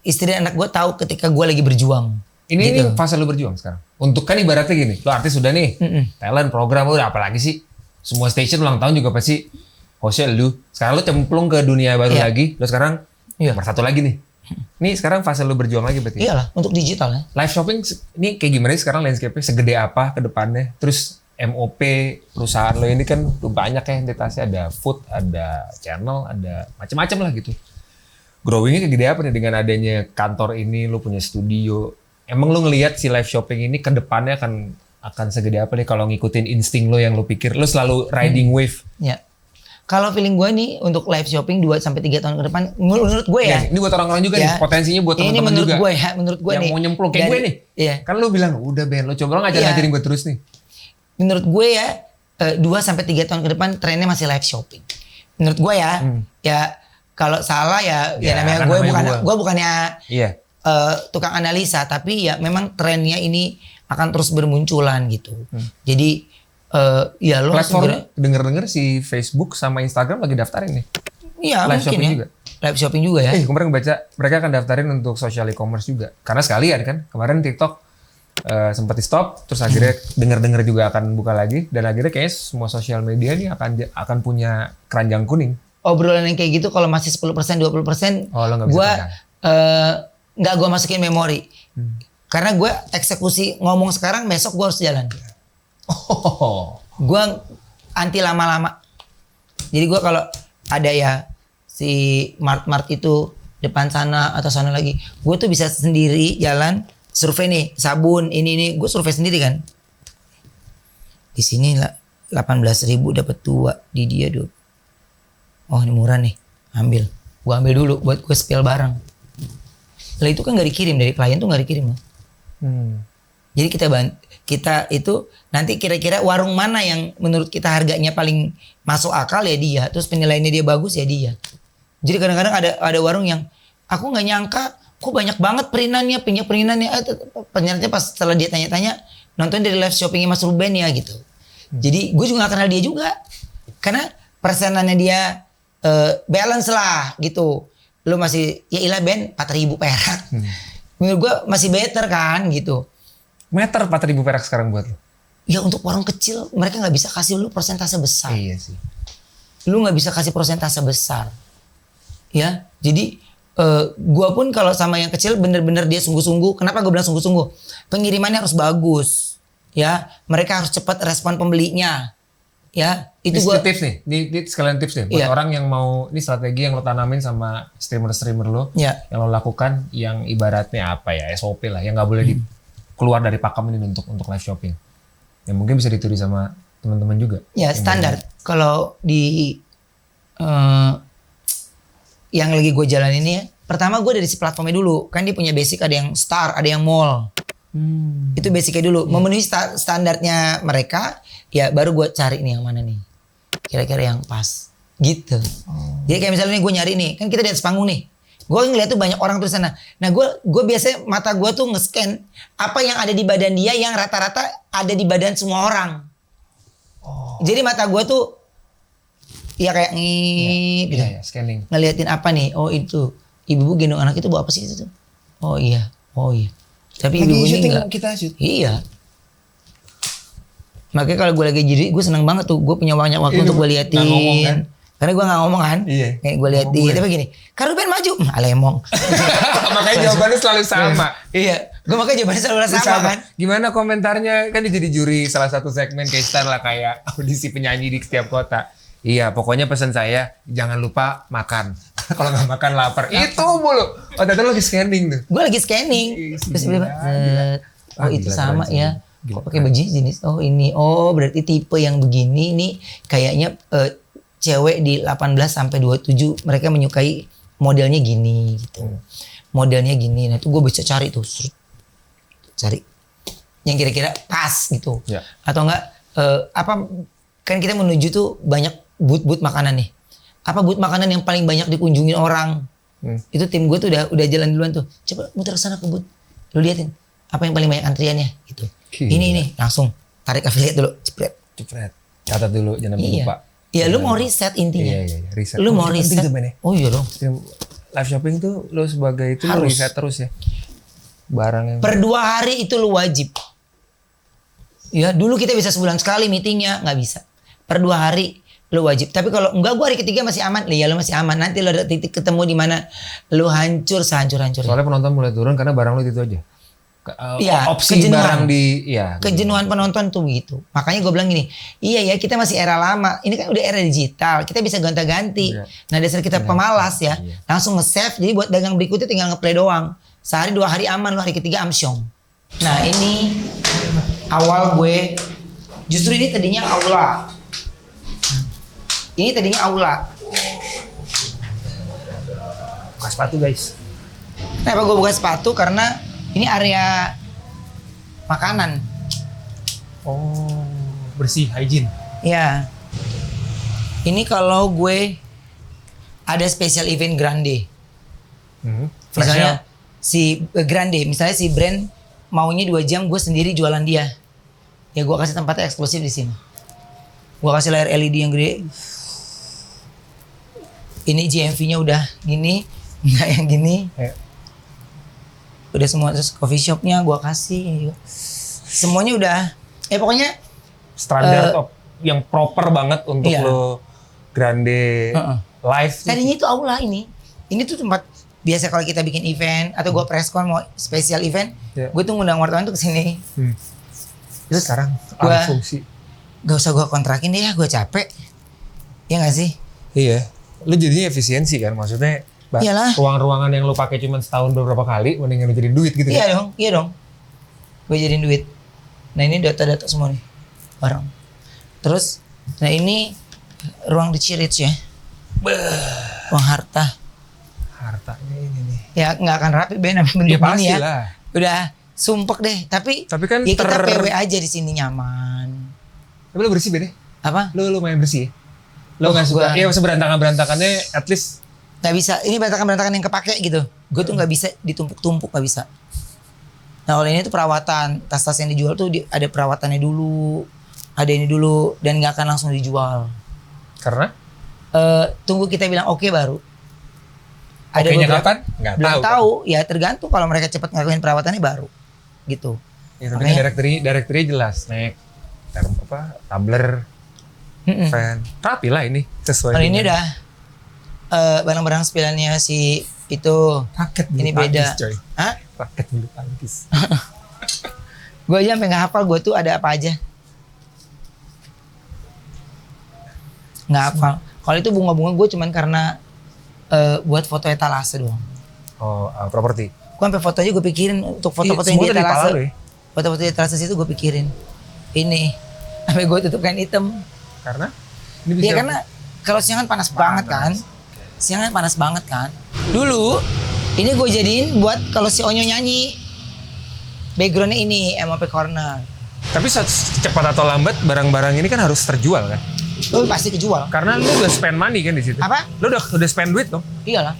istri dan anak gue tahu ketika gue lagi berjuang. Ini fase lu berjuang sekarang. Untuk kan ibaratnya gini, lu artis sudah nih, talent, program, udah apalagi sih. Semua station ulang tahun juga pasti hostnya lu. Sekarang lu cemplung ke dunia baru lagi. Lu sekarang nomor satu lagi nih. Ini sekarang fase lu berjuang lagi berarti. Iyalah, untuk digital ya. Live shopping ini kayak gimana sih sekarang landscape-nya? Segede apa ke depannya? Terus MOP perusahaan lo ini kan banyak ya entitasnya. Ada food, ada channel, ada macam-macam lah gitu. Growing-nya kayak gede apa nih dengan adanya kantor ini, lu punya studio. Emang lu ngelihat si live shopping ini ke depannya akan segede apa nih kalau ngikutin insting lo yang lo pikir? Lo selalu riding wave. Ya. Kalau feeling gue nih untuk live shopping 2-3 tahun ke depan, menurut gue ya. Ini buat orang-orang juga nih, potensinya buat teman-teman juga. Ini menurut gue ya, menurut gue yang nih. Yang mau nyemplung kayak gue nih. Iya. Kan lo bilang, udah Ben, lo coba lo ngajarin gue terus gue Menurut gue ya, 2-3 tahun ke depan trennya masih live shopping. Menurut gue ya, ya kalau salah ya namanya gue bukannya tukang analisa, tapi ya memang trennya ini akan terus bermunculan gitu. Jadi ya lo platform denger si Facebook sama Instagram lagi daftarin nih. Iya live mungkin shopping ya. juga. Live shopping juga ya. Kemarin baca mereka akan daftarin untuk social e-commerce juga. Karena sekalian kan kemarin TikTok sempat di stop, terus akhirnya denger juga akan buka lagi dan akhirnya kayaknya semua sosial media nih akan punya keranjang kuning. Obrolan yang kayak gitu kalau masih 10% 20%, gue nggak gue masukin memori. Karena gue eksekusi ngomong sekarang, besok gue harus jalan. Gue anti lama-lama. Jadi gue kalau ada ya si mart itu depan sana atau sana lagi, gue tuh bisa sendiri jalan survei nih sabun ini gue survei sendiri kan. Di sini 18.000 dapat 2, di dia 2. Oh ini murah nih, ambil. Gue ambil dulu buat gue spill barang. Lah itu kan nggak dikirim dari klien tuh nggak dikirim loh. Jadi kita itu nanti kira-kira warung mana yang menurut kita harganya paling masuk akal ya dia, terus penilaiannya dia bagus ya dia. Jadi kadang-kadang ada warung yang aku nggak nyangka kok banyak banget perinannya. Ternyata pas setelah dia tanya-tanya nonton dari live shoppingnya Mas Ruben ya gitu. Jadi gue juga gak kenal dia juga karena persenannya dia balance lah gitu. Lu masih ya ilah Ben 4.000 perak. Menurut gue masih better kan gitu. Meter 4.000 perak sekarang buat lo? Ya untuk warung kecil mereka gak bisa kasih lu persentase besar. Iya sih. Lu gak bisa kasih persentase besar. Ya jadi gue pun kalau sama yang kecil bener-bener dia sungguh-sungguh. Kenapa gue bilang sungguh-sungguh? Pengirimannya harus bagus. Ya mereka harus cepat respon pembelinya. Ya itu gue tips nih, ini sekalian tips nih buat orang yang mau, ini strategi yang lo tanamin sama streamer lo, yang lo lakukan yang ibaratnya apa ya, SOP lah, yang nggak boleh keluar dari pakem ini untuk live shopping, yang mungkin bisa ditiru sama teman-teman juga. Ya standar. Kalau di yang lagi gue jalan ini ya, pertama gue dari si platformnya dulu, kan dia punya basic, ada yang star, ada yang mall. Itu basicnya dulu, memenuhi standarnya mereka, ya baru gue cari nih yang mana nih, kira-kira yang pas, gitu. Jadi kayak misalnya nih gue nyari nih, kan kita di atas panggung nih, gue ngeliat tuh banyak orang tuh di sana. Nah gue biasanya mata gue tuh nge-scan apa yang ada di badan dia yang rata-rata ada di badan semua orang. Jadi mata gue tuh ya kayak gitu. Scanning. Ngeliatin apa nih? Oh itu ibu-ibu gendong anak itu bawa apa sih itu tuh? Oh iya. Tapi ibu ini enggak. Kita shoot. Iya. Makanya kalau gue lagi jadi, gue seneng banget tuh. Gue punya banyak waktu untuk gue liatin. Ngomong kan? Karena gue gak ngomong kan. Iya. Kayak gue liatin. Tapi gini, Kak Ruben maju. Alemong. Makanya jawabannya selalu sama. Iya. Gue makanya jawabannya selalu sama kan. Gimana komentarnya? Kan dia jadi juri salah satu segmen kayak star lah, kayak audisi penyanyi di setiap kota. Iya, pokoknya pesan saya jangan lupa makan. Kalau nggak makan lapar. Itu mulu. Oh, tadi lo lagi scanning tuh. Gue lagi scanning. Terus oh itu sama ya. Kok pakai baju jenis? Oh ini. Oh berarti tipe yang begini nih kayaknya cewek di 18 sampai 27 mereka menyukai modelnya gini gitu. Modelnya gini. Nah itu gue bisa cari tuh. Cari yang kira-kira pas gitu. Ya. Atau enggak kan kita menuju tuh banyak booth makanan nih. Apa booth makanan yang paling banyak dikunjungi orang? Itu tim gue tuh udah jalan duluan tuh. Coba muter sana ke booth. Lu liatin apa yang paling banyak antriannya gitu. Gila. Ini langsung tarik affiliate dulu, jepret. Catat dulu jangan lupa. Iya, lu mau riset intinya. Iya, riset. Lu mau Itu penting riset. tuh, Ben, ya. Oh iya dong. Live shopping tuh lu sebagai itu lu Harus. riset terus ya. Barang yang Per 2 hari itu lu wajib. Ya dulu kita bisa sebulan sekali meetingnya, nggak bisa. Per 2 hari lu wajib. Tapi kalau enggak, gua hari ketiga masih aman. Ya lu masih aman. Nanti lu ada titik ketemu di mana lu hancur sehancur-hancurnya. soalnya penonton mulai turun karena barang lu itu aja. Iya, Opsi kejenuhan. barang di ya. Kejenuhan penonton tuh gitu. Makanya gue bilang gini, iya ya kita masih era lama. Ini kan udah era digital. Kita bisa gonta-ganti. Iya. Nah dasar kita pemalas ya. Iya. Langsung nge-save. Jadi buat dagang berikutnya tinggal nge-play doang. Sehari 2 hari aman, lu hari ketiga amsyong. Nah ini awal gue. Justru ini tadinya aula. Ini tadinya aula. Buka sepatu guys. Kenapa gue buka sepatu? Karena ini area makanan. Oh, bersih, hygiene. Ya. Ini kalau gue ada special event grande. Misalnya si grande, misalnya si brand maunya 2 jam, gue sendiri jualan dia. Ya gue kasih tempatnya eksklusif di sini. Gue kasih layar LED yang gede. Ini GMV-nya udah gini, nggak yang gini. Udah semua, terus coffee shopnya gue kasih. Semuanya udah. Pokoknya Standar top yang proper banget untuk iya. lo grande live. tadinya itu aula ini. Ini tuh tempat biasa kalau kita bikin event atau gue preskon mau special event, Iya. gue tuh ngundang wartawan tuh kesini. Terus sekarang Gua- alih fungsi. Gak usah gue kontrakin deh ya, gue capek. Ya gak sih? Iya. Lu jadinya efisiensi kan, maksudnya Iyalah. ruang-ruangan yang lu pakai cuma setahun beberapa kali mendingan lu jadi duit gitu Iya kan. dong, iya dong. Gue jadiin duit. Nah ini data-data semua nih, barang. Terus, nah ini ruang di Cirits ya. Ruang harta. Hartanya ini nih. Ya nggak akan rapi Ben bentuk Ya gini pasti ya. lah. Udah sumpek deh. Tapi kan ya kita PW aja di sini nyaman. Tapi lu bersih Bede. Apa? Lu main bersih ya? Lu Oh, gak suka, gua- ya seberantakan-berantakannya at least. Nggak bisa. Ini berantakan-berantakan yang kepake gitu. Gue tuh nggak bisa ditumpuk-tumpuk, nggak bisa. Nah oleh ini tuh perawatan. Tas-tas yang dijual tuh ada perawatannya dulu. Ada ini dulu. Dan nggak akan langsung dijual. Karena? Tunggu kita bilang oke baru. Oke-nya beberapa- kapan? Nggak Belum tahu. tahu. Ya tergantung kalau mereka cepat ngelakuin perawatannya baru. Gitu. Ya, tapi kan directory jelas. Snack, tumbler, Mm-mm. fan. Rapi lah ini. Sesuai Kalau ini dengan udah barang-barang spillannya si itu. paket bulu Ini tangkis, beda. coy. Hah? Paket bulu tangkis. Gue aja sampai nggak hafal gue tuh ada apa aja. Nggak hafal. Kalau itu bunga-bunga gue cuman karena buat foto etalase doang. Oh, properti. Gue sampai foto aja gue pikirin untuk foto-foto Iya, yang di semua dari etalase. pala lu ya? Foto-foto di etalase situ gue pikirin. Ini sampai gue tutup kain hitam. Karena? Ini bisa. Iya karena kalau siang kan panas banget kan. Siang kan panas banget kan. Dulu ini gue jadiin buat kalau si Onyo nyanyi. Backgroundnya ini MOP Corner. Tapi cepat atau lambat barang-barang ini kan harus terjual kan? Lu pasti kejual. Karena lu udah spend money kan di situ. Apa? Lu udah spend duit dong. Iyalah.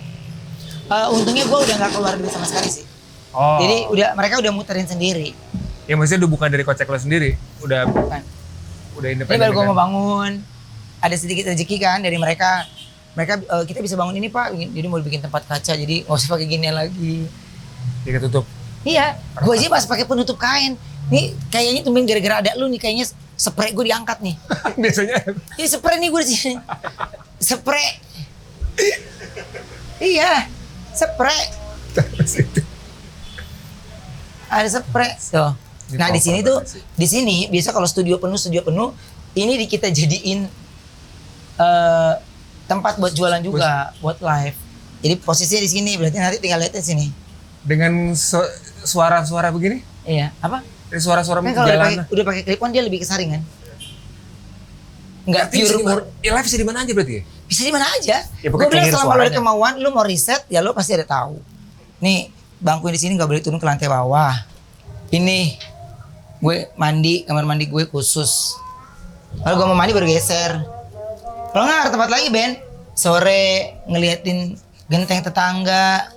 Untungnya gue udah nggak keluar duit sama sekali sih. Oh. Jadi mereka udah muterin sendiri. Ya maksudnya udah bukan dari kocek lo sendiri. Udah Bukan. Ini independen. baru gue kan? mau bangun. Ada sedikit rezeki kan dari mereka. Mereka kita bisa bangun ini pak. Jadi mau bikin tempat kaca. Jadi nggak usah pakai ginian lagi. Dia ketutup. Iya. Gue aja pas pakai penutup kain. Nih kayaknya tumben gara-gara ada lu nih kayaknya spray gue diangkat nih. Biasanya Ini spray nih gue di sini. Spray. Iya. Spray. Ada spray. Tuh. Ini Nah di sini proper tuh, banget sih. di sini biasa kalau studio penuh, ini kita jadiin tempat buat jualan juga, buat live. Jadi posisinya di sini, berarti nanti tinggal lihat di sini. dengan suara-suara begini? Iya, apa? Suara-suara Kan kalau jalanan. udah pakai clip on dia lebih kesaringan. Enggak Berarti bisa pure di mana? Ya live bisa di mana aja berarti ya? bisa di mana aja. Ya, Gue pokoknya bilang clear selama lo ada suaranya. kemauan, lu mau riset, ya lo pasti ada tahu. Nih, bangku di sini nggak boleh turun ke lantai bawah. Ini gue mandi, kamar mandi gue khusus. Kalau gue mau mandi baru geser. Kalau nggak ada tempat lagi Ben, sore ngeliatin genteng tetangga,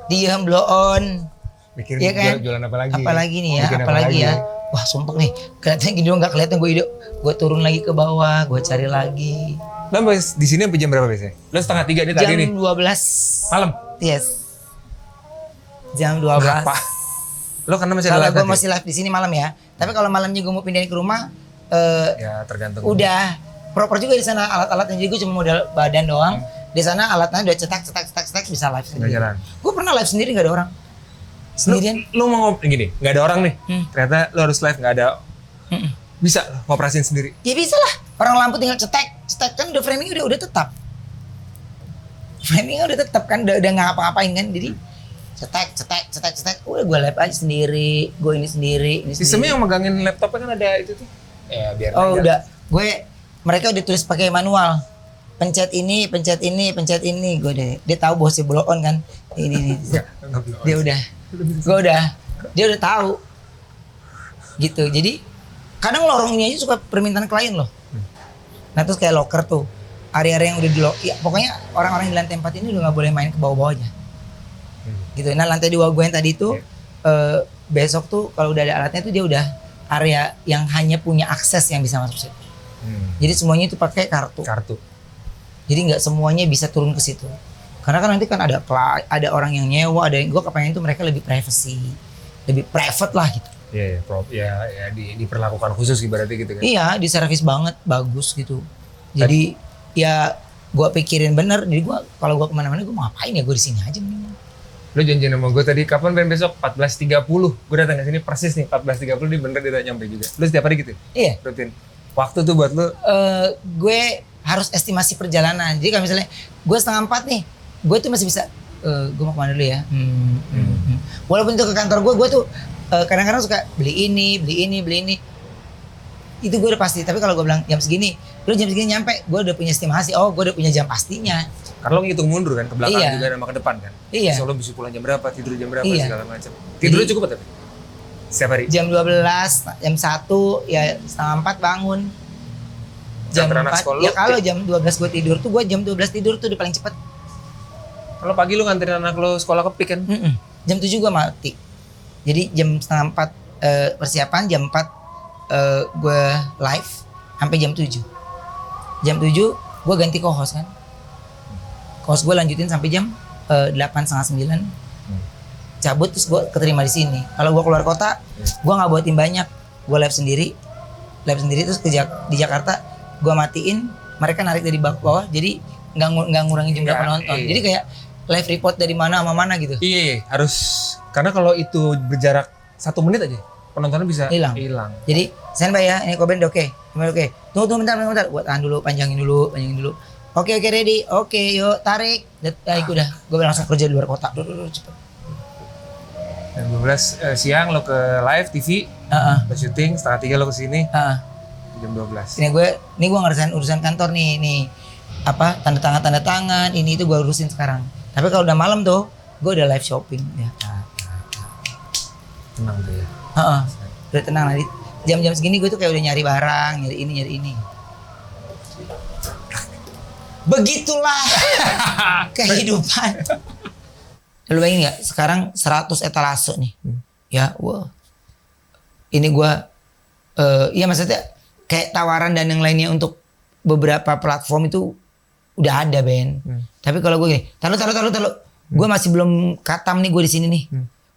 diem blow on. Mikirin Iya kan? jualan apa lagi. Apalagi nih ya, Bikin apa apalagi lagi. ya. Wah sumpah nih, kelihatannya gini doang gak kelihatan gue hidup. Gue turun lagi ke bawah, gue cari lagi. Lo di sini sampai jam berapa biasanya? Lo 2:30 nih tadi Jam nih. 12. Malam. Yes. Jam 12. Apa? Lo karena masih ada Kalau live gue nanti? masih live di sini malam ya. Tapi kalau malamnya gue mau pindahin ke rumah, Ya tergantung. udah proper juga di sana alat-alatnya. Jadi gue cuma modal badan doang. Di sana alatnya udah cetak bisa live Udah sendiri. jalan. Gue pernah live sendiri gak ada orang. Sendirian. Lo mau gini, nggak ada orang nih. Hmm. Ternyata lo harus live nggak ada. Bisa ngoperasin sendiri. Ya bisa lah. Orang lampu tinggal cetek kan udah framing udah tetap. Framingnya udah tetap kan udah nggak ngapa-ngapain kan. Jadi cetek udah gue live aja sendiri, gue ini sendiri. Sistemnya yang megangin laptopnya kan ada itu tuh. Ya biar Oh aja. udah, mereka udah tulis pakai manual. Pencet ini, gue dia tahu bosnya blow on kan. Ini. Nggak bilang. Dia udah tahu. Gitu. Jadi kadang lorong ini aja suka permintaan klien loh. Nah terus kayak locker tuh, area-area yang udah di ya pokoknya orang-orang di lantai 4 ini udah nggak boleh main ke bawah-bawah aja. Gitu. Nah lantai 2 gue yang tadi tuh besok tuh kalau udah ada alatnya tuh dia udah area yang hanya punya akses yang bisa masuk situ. Jadi semuanya itu pakai kartu. Jadi nggak semuanya bisa turun ke situ. Karena kan nanti kan ada orang yang nyewa, ada yang gue kepengen tuh mereka lebih privacy, lebih private lah gitu. Iya, diperlakukan khusus ibaratnya gitu kan. Iya, diservis banget, bagus gitu. Jadi ya gue pikirin bener. Jadi gue kalau gue kemana-mana gue mau ngapain ya gue di sini aja mending. Lo janjian sama gue tadi kapan Ben besok 14.30. Gue datang ke sini persis nih 14.30 dia bener dia nyampe juga. Lo setiap hari gitu? Iya. Rutin. Waktu tuh buat lo Gue harus estimasi perjalanan. Jadi kalau misalnya gue 3:30 nih, gue tuh masih bisa. Gue mau kemana dulu ya? Walaupun itu ke kantor gue tuh kadang-kadang suka beli ini. Itu gue udah pasti. Tapi kalau gue bilang jam segini, lu jam segini nyampe, gue udah punya estimasi. Oh, gue udah punya jam pastinya. karena lo ngitung mundur kan ke belakang Iya. juga sama ke depan kan. Iya. So lo bisa pulang jam berapa, tidur jam berapa Iya. segala macam. Tidurnya cukup tapi setiap hari. Jam 12, jam 1, ya 3:30 bangun. Jam Nganter anak 4, sekolah ya lu, kalau jam 12 gue tidur tuh, gue jam 12 tidur tuh udah paling cepet. Kalau pagi lo nganterin anak lo sekolah ke PIK kan. Jam 7 gue mati. Jadi jam 3:30 persiapan, jam 4 gue live sampai jam 7. Jam 7 gue ganti co-host kan. Co-host gue lanjutin sampai jam 8:30, 9. Cabut terus gue keterima di sini. Kalau gue keluar kota, gue nggak buat tim banyak. Gue live sendiri terus di Jakarta gue matiin. Mereka narik dari bawah, jadi nggak ngurangin jumlah Nggak, penonton. iya. Jadi kayak live report dari mana sama mana gitu. Iya, harus karena kalau itu berjarak 1 menit aja penontonnya bisa Hilang. Jadi standby ya, ini Koben udah oke. Oke. Tunggu bentar. Buat tahan dulu, panjangin dulu. Oke, ready. Oke, yuk tarik. Udah, gue langsung kerja di luar kota. Duh, cepet. Dan 12 siang lo ke live TV, lo syuting, 2:30 lo kesini, jam 12. Ini gue ngerasain urusan kantor nih apa tanda tangan ini itu gue urusin sekarang. Tapi kalau udah malam tuh, gue udah live shopping ya. Tenang tuh ya. Udah tenang nanti. Jam-jam segini gue tuh kayak udah nyari barang, nyari ini. Begitulah kehidupan. Lu bayangin nggak? Sekarang 100 etalase nih. Ya, wah. Ini gue, iya maksudnya kayak tawaran dan yang lainnya untuk beberapa platform itu udah ada Ben. Tapi kalau gue gini, taruh. Gue masih belum katam nih gue di sini nih.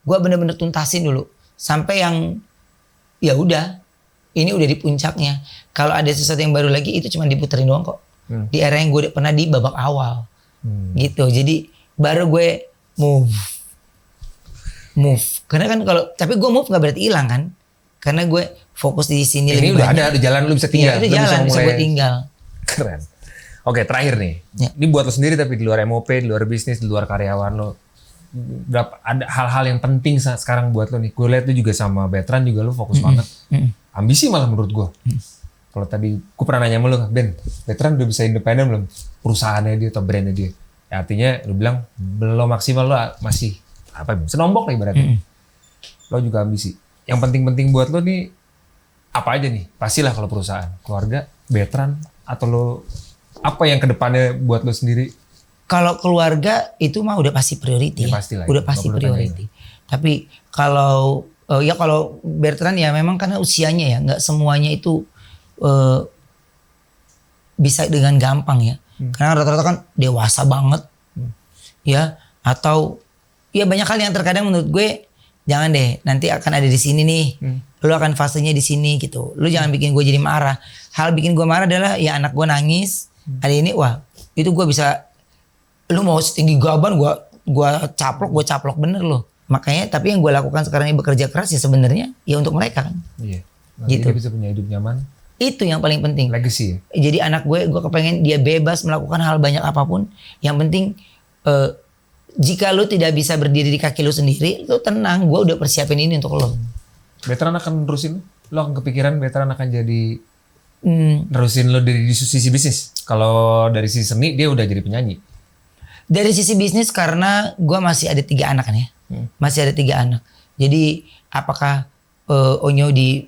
Gue bener-bener tuntasin dulu sampai yang ya udah, ini udah di puncaknya. Kalau ada sesuatu yang baru lagi itu cuma diputerin doang kok. Di era yang gue pernah di babak awal, gitu. Jadi baru gue move. Karena kan tapi gue move nggak berarti hilang kan? Karena gue fokus di sini Ini lebih udah banyak. ada, di jalan lu bisa tinggal. Iya, Lu udah jalan bisa mulai- gue tinggal. Keren. Oke, terakhir nih. Ya. Ini buat lo sendiri tapi di luar MOP, di luar bisnis, di luar karyawan lo. Berapa ada hal-hal yang penting sekarang buat lo nih. Gue lihat lu juga sama Betran juga lo fokus banget. Ambisi malah menurut gue. Kalau tadi gue pernah nanya sama lo, Ben, Betran udah bisa independen belum? Perusahaannya dia atau brandnya dia. Ya, artinya lu bilang belum maksimal, lo masih senombok lah ibaratnya. Lo juga ambisi. Yang penting-penting buat lo nih apa aja nih? Pastilah kalau perusahaan, keluarga, Betran, atau lo apa yang kedepannya buat lo sendiri? Kalau keluarga itu mah udah pasti priority. Ya, pastilah, Udah itu, pasti nggak perlu priority. Tapi kalau kalau Bertrand ya memang karena usianya ya, nggak semuanya itu bisa dengan gampang ya. Karena rata-rata kan dewasa banget, ya. Atau ya banyak hal yang terkadang menurut gue jangan deh, nanti akan ada di sini nih. Lu akan fasenya di sini gitu. Lu jangan bikin gue jadi marah. Hal bikin gue marah adalah ya anak gue nangis. Hari ini wah itu gue bisa, lu mau setinggi gaban gue caplok bener loh. Makanya tapi yang gue lakukan sekarang ini bekerja keras ya sebenarnya ya untuk mereka kan. Iya. Nanti Gitu. dia bisa punya hidup nyaman. Itu yang paling penting. Legacy ya. Jadi anak gue kepengen dia bebas melakukan hal banyak apapun. Yang penting jika lu tidak bisa berdiri di kaki lu sendiri, lu tenang. Gue udah persiapin ini untuk lo. Veteran akan nerusin, lo akan kepikiran veteran akan jadi nerusin lo dari sisi bisnis. Kalau dari sisi seni dia udah jadi penyanyi. Dari sisi bisnis karena gue masih ada 3 anak kan ya. Masih ada 3 anak. Jadi apakah Onyo di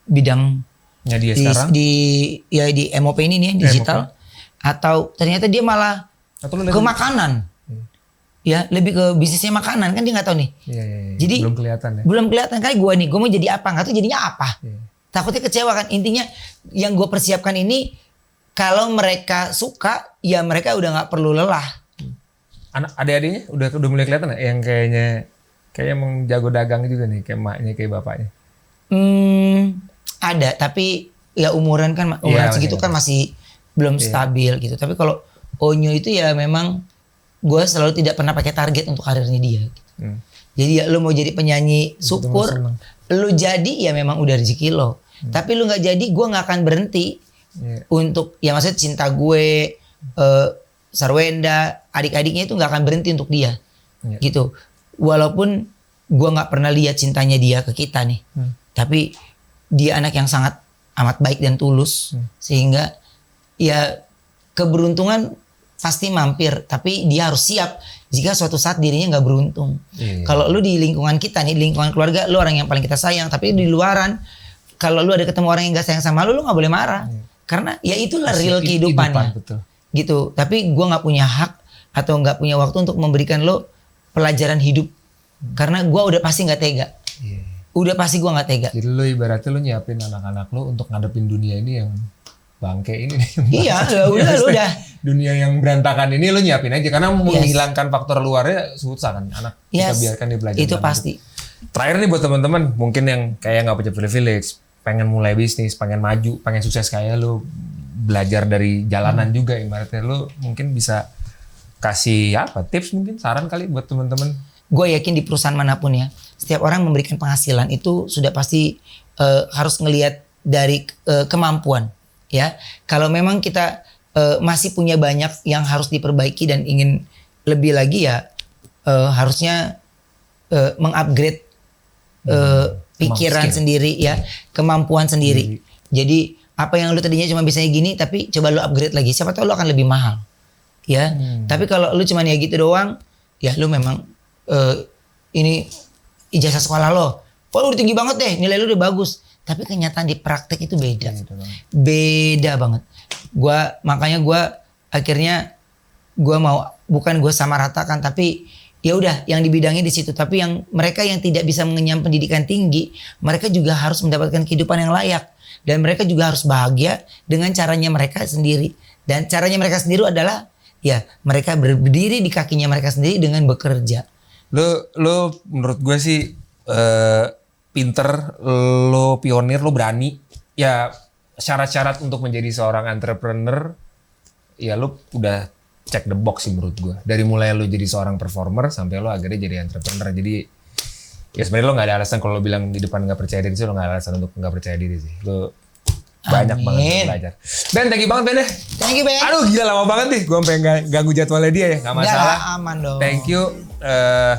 bidang Ya dia sekarang. di MOP ini nih digital atau ternyata dia malah Atau lo ke makanan. Ya lebih ke bisnisnya makanan kan dia nggak tahu nih. Iya. Jadi belum kelihatan ya. Belum kelihatan kali gue nih, gue mau jadi apa? Nggak tahu jadinya apa. Iya. Takutnya kecewa kan. Intinya yang gue persiapkan ini kalau mereka suka ya mereka udah nggak perlu lelah. Anak adik-adiknya udah mulai kelihatan ya? Yang kayaknya emang jago dagang juga nih, kayak emaknya kayak bapaknya. Ada tapi ya umuran Iya, segitu kan masih belum stabil gitu. Tapi kalau Onyo itu ya memang gue selalu tidak pernah pakai target untuk karirnya dia. Gitu. Jadi ya lu mau jadi penyanyi syukur, lu jadi ya memang udah rezeki lo. Tapi lu nggak jadi, gue nggak akan berhenti untuk ya maksudnya cinta gue, Sarwenda, adik-adiknya itu nggak akan berhenti untuk dia, gitu. Walaupun gue nggak pernah lihat cintanya dia ke kita nih, tapi dia anak yang sangat amat baik dan tulus, sehingga ya keberuntungan pasti mampir, tapi dia harus siap jika suatu saat dirinya nggak beruntung. Kalau lu di lingkungan kita nih, lingkungan keluarga, lu orang yang paling kita sayang, tapi di luaran, kalau lu ada ketemu orang yang nggak sayang sama lu nggak boleh marah, karena ya itulah real kehidupannya. Betul. Gitu. Tapi gue nggak punya hak atau nggak punya waktu untuk memberikan lo pelajaran hidup, karena gue udah pasti nggak tega. Udah pasti gue nggak tega. Jadi lo ibaratnya lo nyiapin anak-anak lo untuk ngadepin dunia ini yang bangke ini. Iya, udah. Dunia yang berantakan ini lo nyiapin aja karena menghilangkan faktor luarnya susah kan anak. Kita biarkan dia belajar. Itu pasti. Terakhir nih buat teman-teman mungkin yang kayak nggak punya privilege, pengen mulai bisnis, pengen maju, pengen sukses kayak lo, belajar dari jalanan juga ibaratnya, lo mungkin bisa kasih apa tips mungkin saran kali buat teman-teman. Gue yakin di perusahaan manapun ya, setiap orang memberikan penghasilan itu sudah pasti harus ngelihat dari kemampuan ya. Kalau memang kita masih punya banyak yang harus diperbaiki dan ingin lebih lagi ya harusnya mengupgrade pikiran sendiri ya, kemampuan sendiri. Jadi apa yang lu tadinya cuma bisanya gini, tapi coba lu upgrade lagi. Siapa tahu lu akan lebih mahal, ya. Tapi kalau lu cuma ya gitu doang, ya lu memang ini ijazah sekolah lo, lu udah tinggi banget deh, nilai lu udah bagus. Tapi kenyataan di praktek itu beda, beda banget. Makanya akhirnya mau bukan gue sama ratakan, tapi ya udah yang di bidangnya di situ. Tapi yang mereka yang tidak bisa mengenyam pendidikan tinggi, mereka juga harus mendapatkan kehidupan yang layak. Dan mereka juga harus bahagia dengan caranya mereka sendiri. Dan caranya mereka sendiri adalah ya mereka berdiri di kakinya mereka sendiri dengan bekerja. Lo menurut gue sih pinter, lo pionir, lo berani. Ya syarat-syarat untuk menjadi seorang entrepreneur, ya lo udah check the box sih menurut gue. Dari mulai lo jadi seorang performer sampai lo akhirnya jadi entrepreneur. Jadi ya sebenarnya lo nggak ada alasan kalau lo bilang di depan nggak percaya diri sih, lo nggak ada alasan untuk nggak percaya diri sih. Lo banyak banget untuk belajar. Ben, thank you banget Ben deh. Thank you Ben. Aduh gila lama banget nih, gue sampai ganggu jadwalnya dia ya, nggak masalah. Nggak, aman dong. Thank you,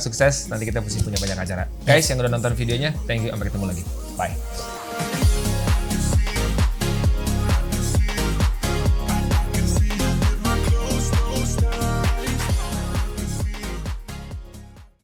sukses. Nanti kita pasti punya banyak acara. Guys yang udah nonton videonya, thank you, sampai ketemu lagi. Bye.